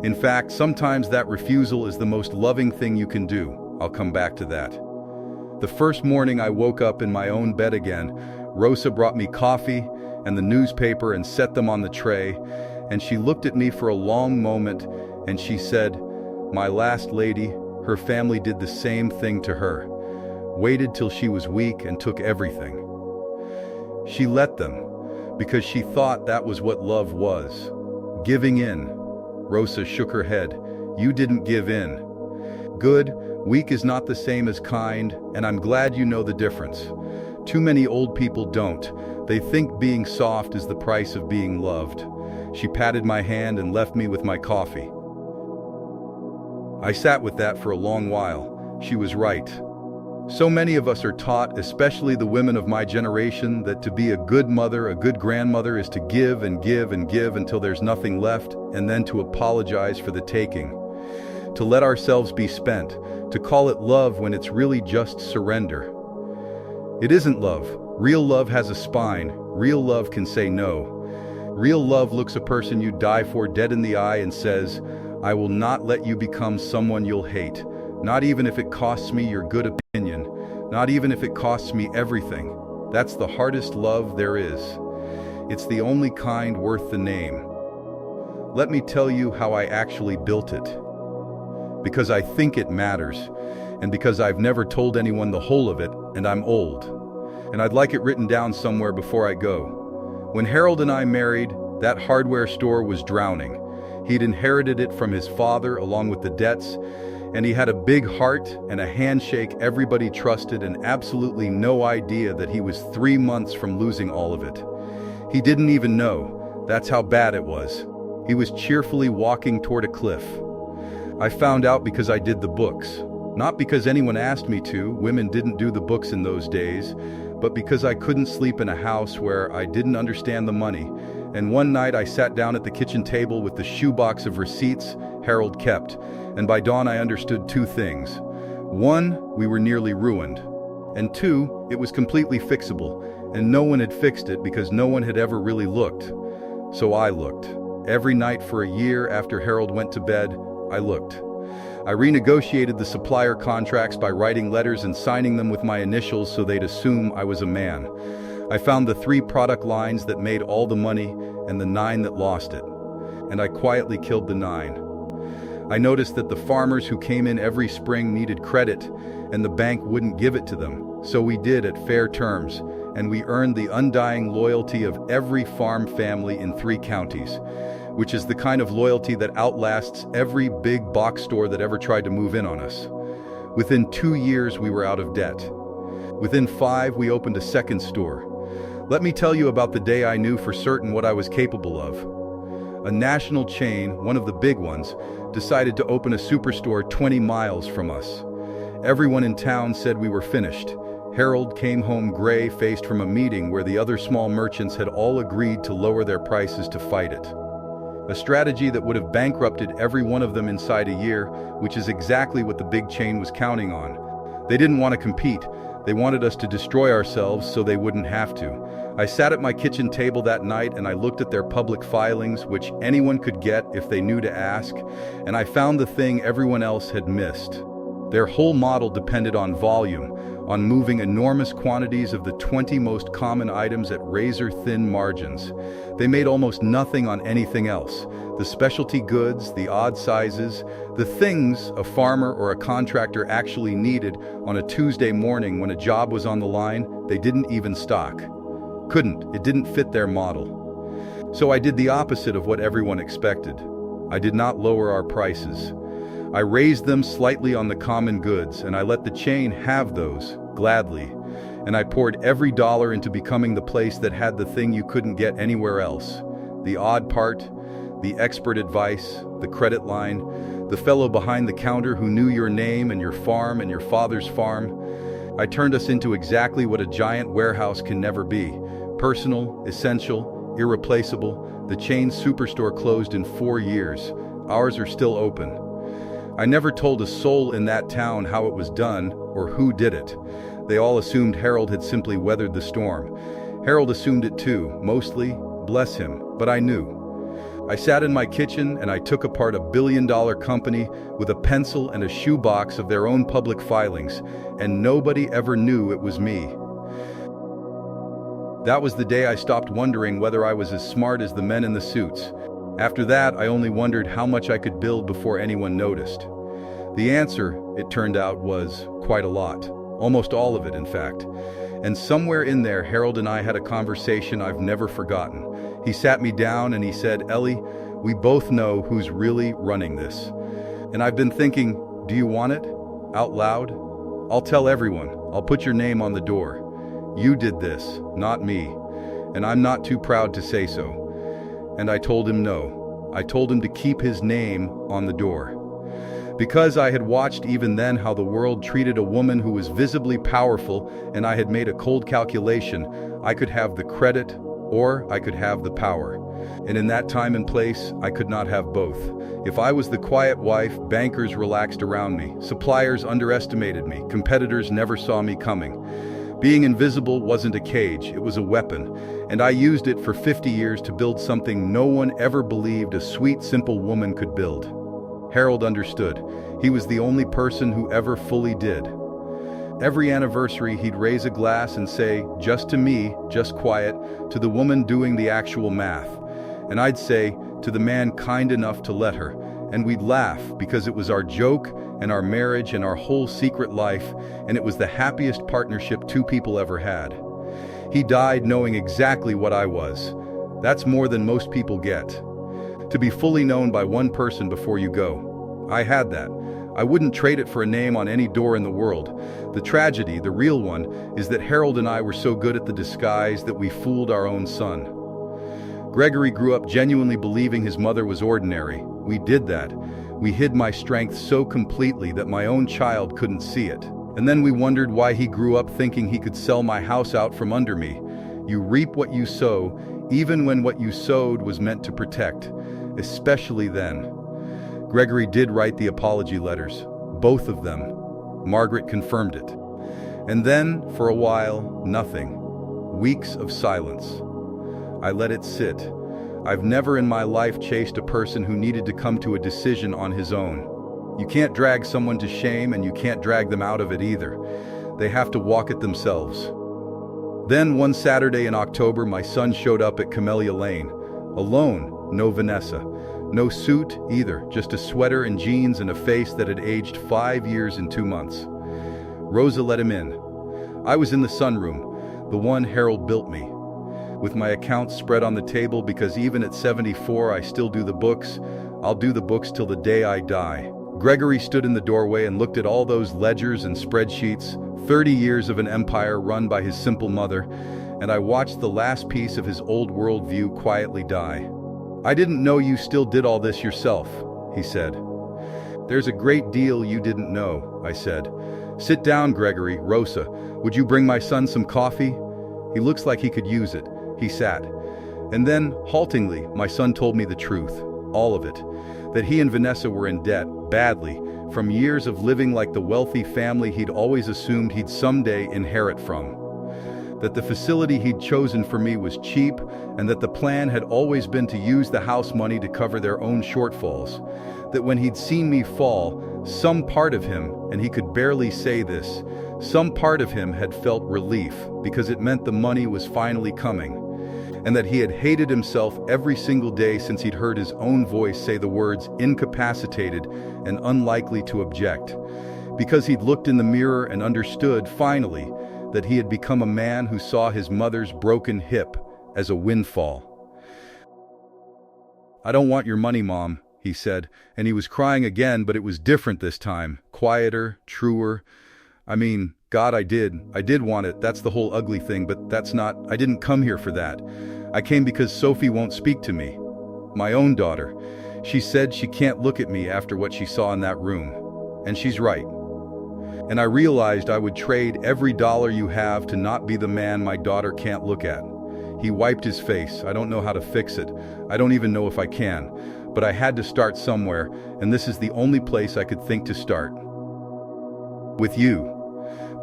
In fact, sometimes that refusal is the most loving thing you can do. I'll come back to that. The first morning I woke up in my own bed again, Rosa brought me coffee and the newspaper and set them on the tray, and she looked at me for a long moment and she said, "My last lady, her family did the same thing to her. Waited till she was weak and took everything. She let them, because she thought that was what love was. Giving in." Rosa shook her head. "You didn't give in." "Good. Weak is not the same as kind, and I'm glad you know the difference. Too many old people don't. They think being soft is the price of being loved." She patted my hand and left me with my coffee. I sat with that for a long while. She was right. So many of us are taught, especially the women of my generation, that to be a good mother, a good grandmother, is to give and give and give until there's nothing left, and then to apologize for the taking. To let ourselves be spent, to call it love when it's really just surrender. It isn't love. Real love has a spine. Real love can say no. Real love looks a person you die for dead in the eye and says, I will not let you become someone you'll hate, not even if it costs me your good opinion, not even if it costs me everything. That's the hardest love there is. It's the only kind worth the name. Let me tell you how I actually built it. Because I think it matters, and because I've never told anyone the whole of it, and I'm old. And I'd like it written down somewhere before I go. When Harold and I married, that hardware store was drowning. He'd inherited it from his father along with the debts, and he had a big heart and a handshake everybody trusted and absolutely no idea that he was 3 months from losing all of it. He didn't even know. That's how bad it was. He was cheerfully walking toward a cliff. I found out because I did the books. Not because anyone asked me to, women didn't do the books in those days, but because I couldn't sleep in a house where I didn't understand the money. And one night I sat down at the kitchen table with the shoebox of receipts Harold kept, and by dawn I understood 2 things. 1, we were nearly ruined. And 2, it was completely fixable, and no one had fixed it because no one had ever really looked. So I looked. Every night for a year after Harold went to bed, I looked. I renegotiated the supplier contracts by writing letters and signing them with my initials so they'd assume I was a man. I found the 3 product lines that made all the money and the 9 that lost it. And I quietly killed the 9. I noticed that the farmers who came in every spring needed credit, and the bank wouldn't give it to them. So we did at fair terms, and we earned the undying loyalty of every farm family in 3 counties, which is the kind of loyalty that outlasts every big box store that ever tried to move in on us. Within 2 years, we were out of debt. Within 5, we opened a second store. Let me tell you about the day I knew for certain what I was capable of. A national chain, one of the big ones, decided to open a superstore 20 miles from us. Everyone in town said we were finished. Harold came home gray-faced from a meeting where the other small merchants had all agreed to lower their prices to fight it. A strategy that would have bankrupted every one of them inside a year, which is exactly what the big chain was counting on. They didn't want to compete. They wanted us to destroy ourselves so they wouldn't have to. I sat at my kitchen table that night and I looked at their public filings, which anyone could get if they knew to ask, and I found the thing everyone else had missed. Their whole model depended on volume, on moving enormous quantities of the 20 most common items at razor-thin margins. They made almost nothing on anything else. The specialty goods, the odd sizes, the things a farmer or a contractor actually needed on a Tuesday morning when a job was on the line, they didn't even stock. Couldn't. It didn't fit their model. So I did the opposite of what everyone expected. I did not lower our prices. I raised them slightly on the common goods, and I let the chain have those, gladly. And I poured every dollar into becoming the place that had the thing you couldn't get anywhere else. The odd part, the expert advice, the credit line, the fellow behind the counter who knew your name and your farm and your father's farm. I turned us into exactly what a giant warehouse can never be. Personal, essential, irreplaceable. The chain's superstore closed in 4 years. Ours are still open. I never told a soul in that town how it was done or who did it. They all assumed Harold had simply weathered the storm. Harold assumed it too, mostly, bless him, but I knew. I sat in my kitchen and I took apart a billion-dollar company with a pencil and a shoebox of their own public filings, and nobody ever knew it was me. That was the day I stopped wondering whether I was as smart as the men in the suits. After that, I only wondered how much I could build before anyone noticed. The answer, it turned out, was quite a lot. Almost all of it, in fact. And somewhere in there, Harold and I had a conversation I've never forgotten. He sat me down and he said, "Ellie, we both know who's really running this. And I've been thinking, do you want it? Out loud? I'll tell everyone. I'll put your name on the door. You did this, not me. And I'm not too proud to say so." And I told him no. I told him to keep his name on the door. Because I had watched even then how the world treated a woman who was visibly powerful, and I had made a cold calculation: I could have the credit or I could have the power. And in that time and place, I could not have both. If I was the quiet wife, bankers relaxed around me, suppliers underestimated me, competitors never saw me coming. Being invisible wasn't a cage, it was a weapon, and I used it for 50 years to build something no one ever believed a sweet, simple woman could build. Harold understood. He was the only person who ever fully did. Every anniversary, he'd raise a glass and say, "Just to me, just quiet," to the woman doing the actual math. And I'd say, "To the man kind enough to let her." And we'd laugh because it was our joke and our marriage and our whole secret life, and it was the happiest partnership two people ever had. He died knowing exactly what I was. That's more than most people get. To be fully known by one person before you go. I had that. I wouldn't trade it for a name on any door in the world. The tragedy, the real one, is that Harold and I were so good at the disguise that we fooled our own son. Gregory grew up genuinely believing his mother was ordinary. We did that. We hid my strength so completely that my own child couldn't see it. And then we wondered why he grew up thinking he could sell my house out from under me. You reap what you sow, even when what you sowed was meant to protect. Especially then. Gregory did write the apology letters, both of them. Margaret confirmed it. And then, for a while, nothing. Weeks of silence. I let it sit. I've never in my life chased a person who needed to come to a decision on his own. You can't drag someone to shame, and you can't drag them out of it either. They have to walk it themselves. Then one Saturday in October, my son showed up at Camellia Lane. Alone, no Vanessa. No suit either, just a sweater and jeans and a face that had aged 5 years and 2 months. Rosa let him in. I was in the sunroom, the one Harold built me, with my accounts spread on the table because even at 74 I still do the books. I'll do the books till the day I die. Gregory stood in the doorway and looked at all those ledgers and spreadsheets, 30 years of an empire run by his simple mother, and I watched the last piece of his old worldview quietly die. "I didn't know you still did all this yourself," he said. "There's a great deal you didn't know," I said. "Sit down, Gregory. Rosa, would you bring my son some coffee? He looks like he could use it." He sat. And then, haltingly, my son told me the truth, all of it. That he and Vanessa were in debt, badly, from years of living like the wealthy family he'd always assumed he'd someday inherit from. That the facility he'd chosen for me was cheap, and that the plan had always been to use the house money to cover their own shortfalls. That when he'd seen me fall, some part of him, and he could barely say this, some part of him had felt relief because it meant the money was finally coming. And that he had hated himself every single day since he'd heard his own voice say the words incapacitated and unlikely to object. Because he'd looked in the mirror and understood, finally, that he had become a man who saw his mother's broken hip as a windfall. "I don't want your money, Mom," he said, and he was crying again, but it was different this time, quieter, truer. "I mean, God, I did want it, that's the whole ugly thing, but I didn't come here for that. I came because Sophie won't speak to me. My own daughter. She said she can't look at me after what she saw in that room. And she's right. And I realized I would trade every dollar you have to not be the man my daughter can't look at." He wiped his face. "I don't know how to fix it. I don't even know if I can. But I had to start somewhere, and this is the only place I could think to start. With you.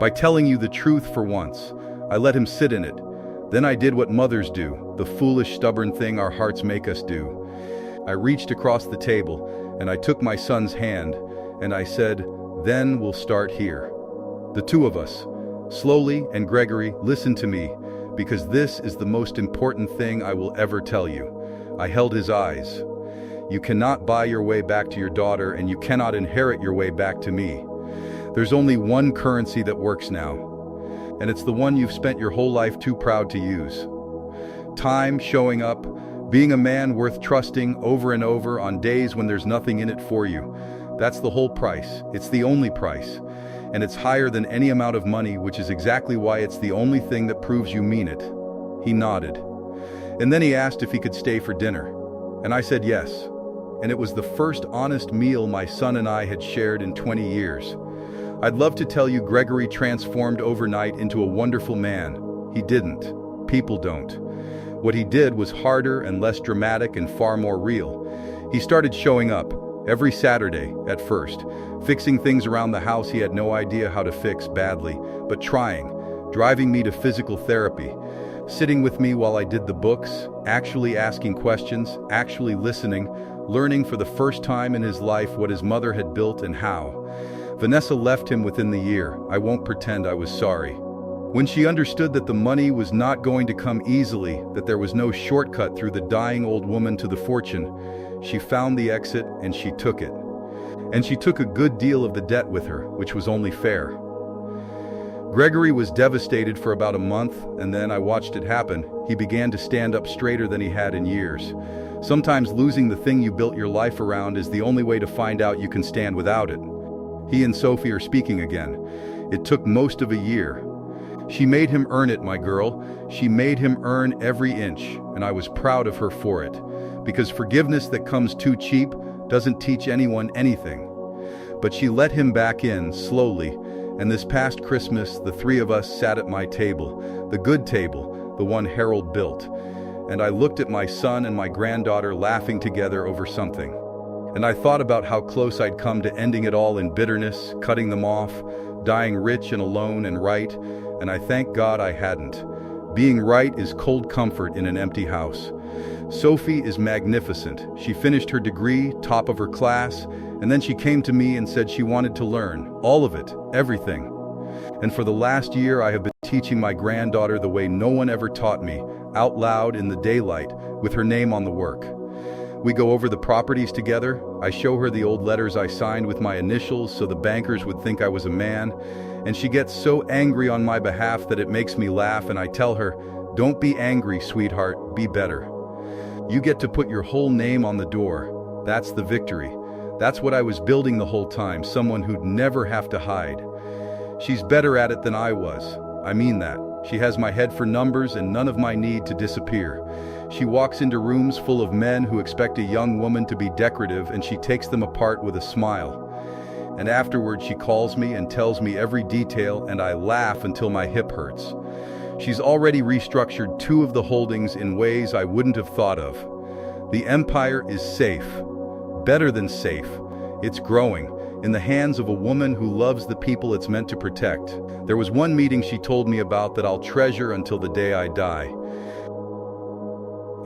By telling you the truth for once. I let him sit in it. Then I did what mothers do, the foolish, stubborn thing our hearts make us do. I reached across the table, and I took my son's hand, and I said, 'Then we'll start here. The two of us. Slowly, and Gregory, listen to me, because this is the most important thing I will ever tell you.' I held his eyes. 'You cannot buy your way back to your daughter, and you cannot inherit your way back to me. There's only one currency that works now, and it's the one you've spent your whole life too proud to use. Time, showing up, being a man worth trusting over and over on days when there's nothing in it for you. That's the whole price. It's the only price. And it's higher than any amount of money, which is exactly why it's the only thing that proves you mean it.' He nodded. And then he asked if he could stay for dinner. And I said yes. and it was the first honest meal my son and I had shared in 20 years. I'd love to tell you Gregory transformed overnight into a wonderful man. He didn't. People don't. What he did was harder and less dramatic and far more real. He started showing up, every Saturday, at first, fixing things around the house he had no idea how to fix badly, but trying, driving me to physical therapy, sitting with me while I did the books, actually asking questions, actually listening, learning for the first time in his life what his mother had built and how. Vanessa left him within the year. I won't pretend I was sorry. When she understood that the money was not going to come easily, that there was no shortcut through the dying old woman to the fortune, she found the exit and she took it. And she took a good deal of the debt with her, which was only fair. Gregory was devastated for about a month, and then I watched it happen. He began to stand up straighter than he had in years. Sometimes losing the thing you built your life around is the only way to find out you can stand without it. He and Sophie are speaking again. It took most of a year. She made him earn it, my girl. She made him earn every inch, and I was proud of her for it. Because forgiveness that comes too cheap doesn't teach anyone anything. But she let him back in, slowly, and this past Christmas, the three of us sat at my table, the good table, the one Harold built. And I looked at my son and my granddaughter laughing together over something. And I thought about how close I'd come to ending it all in bitterness, cutting them off, dying rich and alone and right, and I thank God I hadn't. Being right is cold comfort in an empty house. Sophie is magnificent. She finished her degree, top of her class, and then she came to me and said she wanted to learn, all of it, everything. And for the last year I have been teaching my granddaughter the way no one ever taught me, out loud in the daylight, with her name on the work. We go over the properties together. I show her the old letters I signed with my initials so the bankers would think I was a man, and she gets so angry on my behalf that it makes me laugh, and I tell her, "Don't be angry, sweetheart, be better. You get to put your whole name on the door. That's the victory. That's what I was building the whole time, someone who'd never have to hide." She's better at it than I was. I mean that. She has my head for numbers and none of my need to disappear. She walks into rooms full of men who expect a young woman to be decorative, and she takes them apart with a smile. And afterward she calls me and tells me every detail, and I laugh until my hip hurts. She's already restructured 2 of the holdings in ways I wouldn't have thought of. The empire is safe. Better than safe. It's growing, in the hands of a woman who loves the people it's meant to protect. There was one meeting she told me about that I'll treasure until the day I die.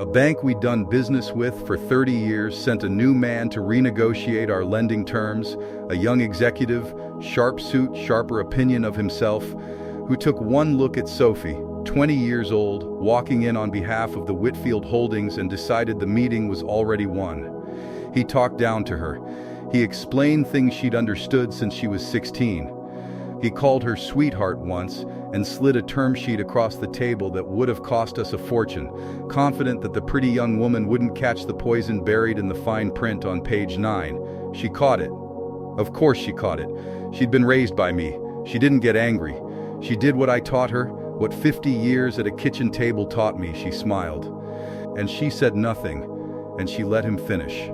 A bank we'd done business with for 30 years sent a new man to renegotiate our lending terms, a young executive, sharp suit, sharper opinion of himself, who took one look at Sophie, 20 years old, walking in on behalf of the Whitfield Holdings, and decided the meeting was already won. He talked down to her. He explained things she'd understood since she was 16. He called her sweetheart once and slid a term sheet across the table that would have cost us a fortune, confident that the pretty young woman wouldn't catch the poison buried in the fine print on page 9. She caught it. Of course she caught it. She'd been raised by me. She didn't get angry. She did what I taught her, what 50 years at a kitchen table taught me. She smiled. And she said nothing, and she let him finish.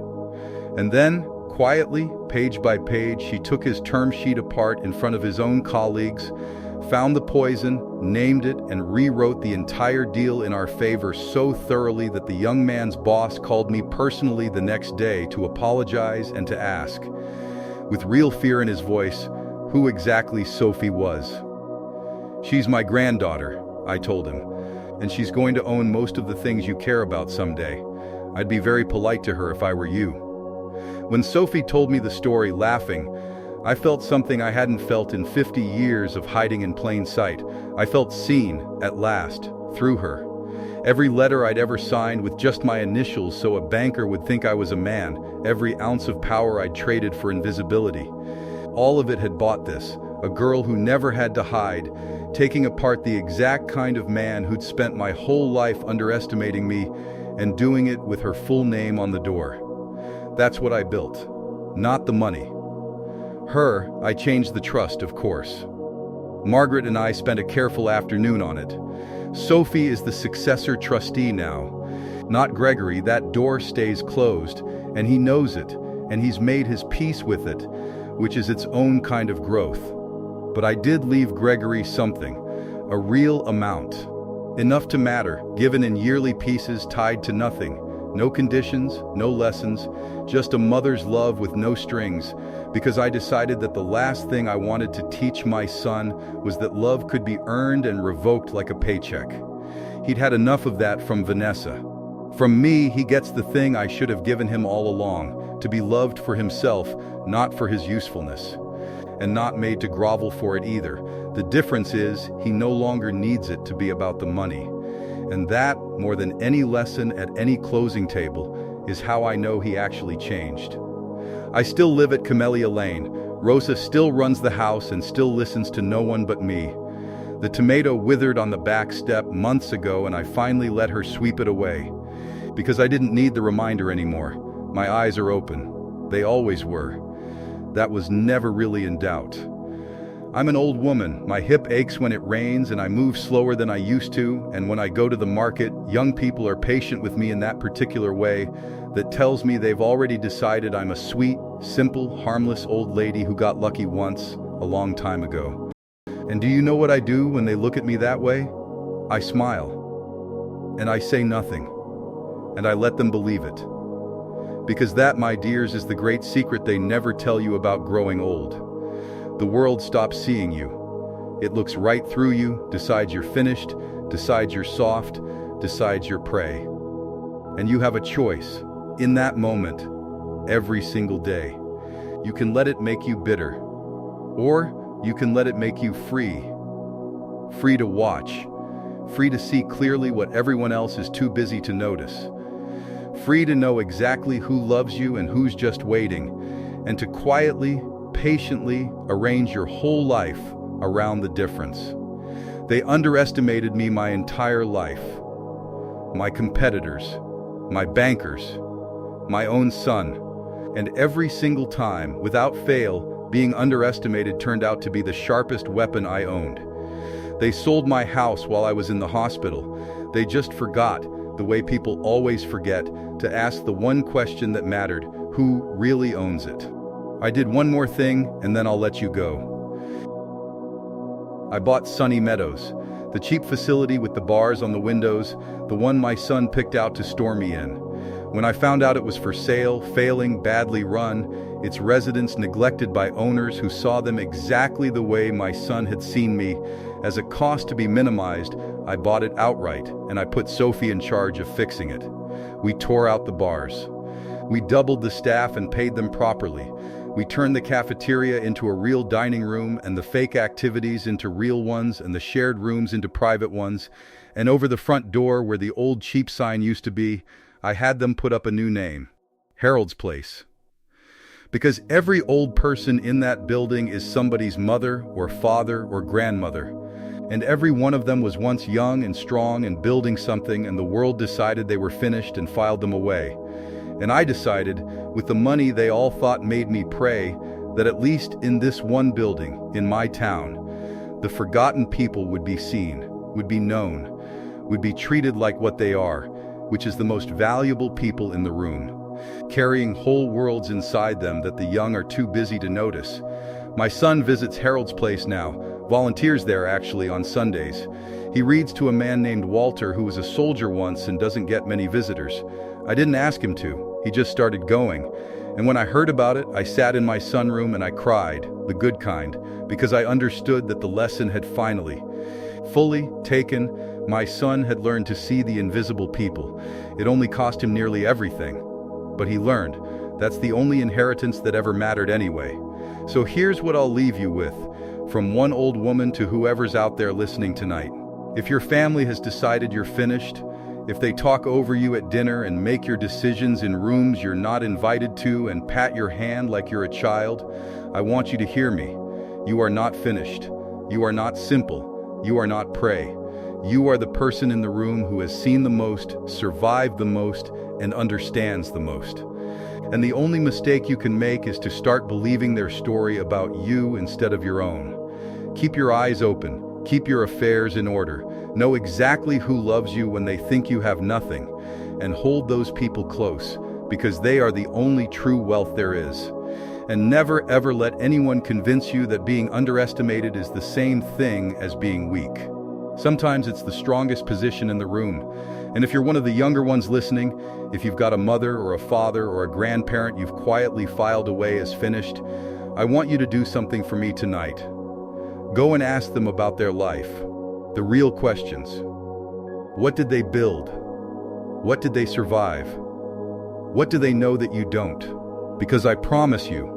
And then, quietly, page by page, she took his term sheet apart in front of his own colleagues, found the poison, named it, and rewrote the entire deal in our favor so thoroughly that the young man's boss called me personally the next day to apologize and to ask, with real fear in his voice, who exactly Sophie was. "She's my granddaughter," I told him, "and she's going to own most of the things you care about someday. I'd be very polite to her if I were you." When Sophie told me the story, laughing, I felt something I hadn't felt in 50 years of hiding in plain sight. I felt seen, at last, through her. Every letter I'd ever signed with just my initials so a banker would think I was a man, every ounce of power I'd traded for invisibility. All of it had bought this, a girl who never had to hide, taking apart the exact kind of man who'd spent my whole life underestimating me and doing it with her full name on the door. That's what I built, not the money. Her, I changed the trust, of course. Margaret and I spent a careful afternoon on it. Sophie is the successor trustee now. Not Gregory, that door stays closed, And he knows it, and he's made his peace with it, which is its own kind of growth. But I did leave Gregory something, a real amount. Enough to matter, given in yearly pieces tied to nothing. No conditions, no lessons, just a mother's love with no strings, because I decided that the last thing I wanted to teach my son was that love could be earned and revoked like a paycheck. He'd had enough of that from Vanessa. From me, he gets the thing I should have given him all along, to be loved for himself, not for his usefulness. And not made to grovel for it either. The difference is, he no longer needs it to be about the money. And that, more than any lesson at any closing table, is how I know he actually changed. I still live at Camellia Lane. Rosa still runs the house and still listens to no one but me. The tomato withered on the back step months ago, and I finally let her sweep it away. Because I didn't need the reminder anymore. My eyes are open. They always were. That was never really in doubt. I'm an old woman. My hip aches when it rains, and I move slower than I used to, and when I go to the market, young people are patient with me in that particular way that tells me they've already decided I'm a sweet, simple, harmless old lady who got lucky once, a long time ago. And do you know what I do when they look at me that way? I smile. And I say nothing. And I let them believe it. Because that, my dears, is the great secret they never tell you about growing old. The world stops seeing you. It looks right through you, decides you're finished, decides you're soft, decides you're prey. And you have a choice, in that moment, every single day. You can let it make you bitter, or you can let it make you free. Free to watch, free to see clearly what everyone else is too busy to notice. Free to know exactly who loves you and who's just waiting, and to quietly, patiently arrange your whole life around the difference. They underestimated me my entire life. My competitors, my bankers, my own son, and every single time, without fail, being underestimated turned out to be the sharpest weapon I owned. They sold my house while I was in the hospital. They just forgot, the way people always forget, to ask the one question that mattered: who really owns it? I did one more thing, and then I'll let you go. I bought Sunny Meadows, the cheap facility with the bars on the windows, the one my son picked out to store me in. When I found out it was for sale, failing, badly run, its residents neglected by owners who saw them exactly the way my son had seen me, as a cost to be minimized, I bought it outright, and I put Sophie in charge of fixing it. We tore out the bars. We doubled the staff and paid them properly. We turned the cafeteria into a real dining room, and the fake activities into real ones, and the shared rooms into private ones. And over the front door, where the old cheap sign used to be, I had them put up a new name: Harold's Place. Because every old person in that building is somebody's mother or father or grandmother. And every one of them was once young and strong and building something, and the world decided they were finished and filed them away. And I decided, with the money they all thought made me prey, that at least in this one building, in my town, the forgotten people would be seen, would be known, would be treated like what they are, which is the most valuable people in the room, carrying whole worlds inside them that the young are too busy to notice. My son visits Harold's Place now, volunteers there actually on Sundays. He reads to a man named Walter who was a soldier once and doesn't get many visitors. I didn't ask him to, he just started going. And when I heard about it, I sat in my sunroom and I cried, the good kind, because I understood that the lesson had finally, fully taken. My son had learned to see the invisible people. It only cost him nearly everything. But he learned. That's the only inheritance that ever mattered anyway. So here's what I'll leave you with, from one old woman to whoever's out there listening tonight. If your family has decided you're finished, if they talk over you at dinner and make your decisions in rooms you're not invited to and pat your hand like you're a child, I want you to hear me. You are not finished. You are not simple. You are not prey. You are the person in the room who has seen the most, survived the most, and understands the most. And the only mistake you can make is to start believing their story about you instead of your own. Keep your eyes open. Keep your affairs in order. Know exactly who loves you when they think you have nothing. And hold those people close, because they are the only true wealth there is. And never ever let anyone convince you that being underestimated is the same thing as being weak. Sometimes it's the strongest position in the room. And if you're one of the younger ones listening, if you've got a mother or a father or a grandparent you've quietly filed away as finished, I want you to do something for me tonight. Go and ask them about their life. The real questions. What did they build? What did they survive? What do they know that you don't? Because I promise you,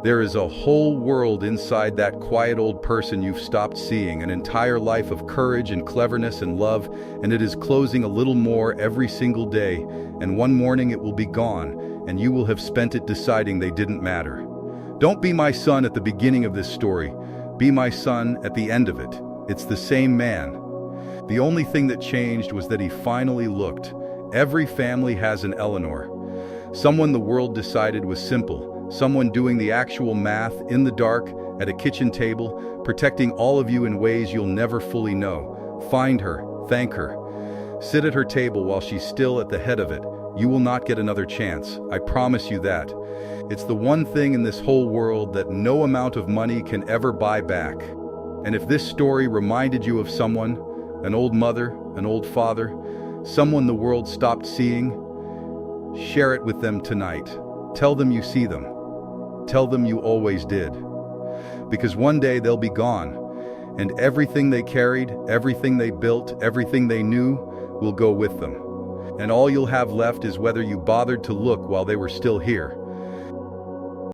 there is a whole world inside that quiet old person you've stopped seeing, an entire life of courage and cleverness and love, and it is closing a little more every single day, and one morning it will be gone, and you will have spent it deciding they didn't matter. Don't be my son at the beginning of this story. Be my son at the end of it. It's the same man. The only thing that changed was that he finally looked. Every family has an Eleanor. Someone the world decided was simple. Someone doing the actual math in the dark at a kitchen table, protecting all of you in ways you'll never fully know. Find her, thank her. Sit at her table while she's still at the head of it. You will not get another chance, I promise you that. It's the one thing in this whole world that no amount of money can ever buy back. And if this story reminded you of someone, an old mother, an old father, someone the world stopped seeing, share it with them tonight. Tell them you see them. Tell them you always did. Because one day they'll be gone, and everything they carried, everything they built, everything they knew will go with them. And all you'll have left is whether you bothered to look while they were still here.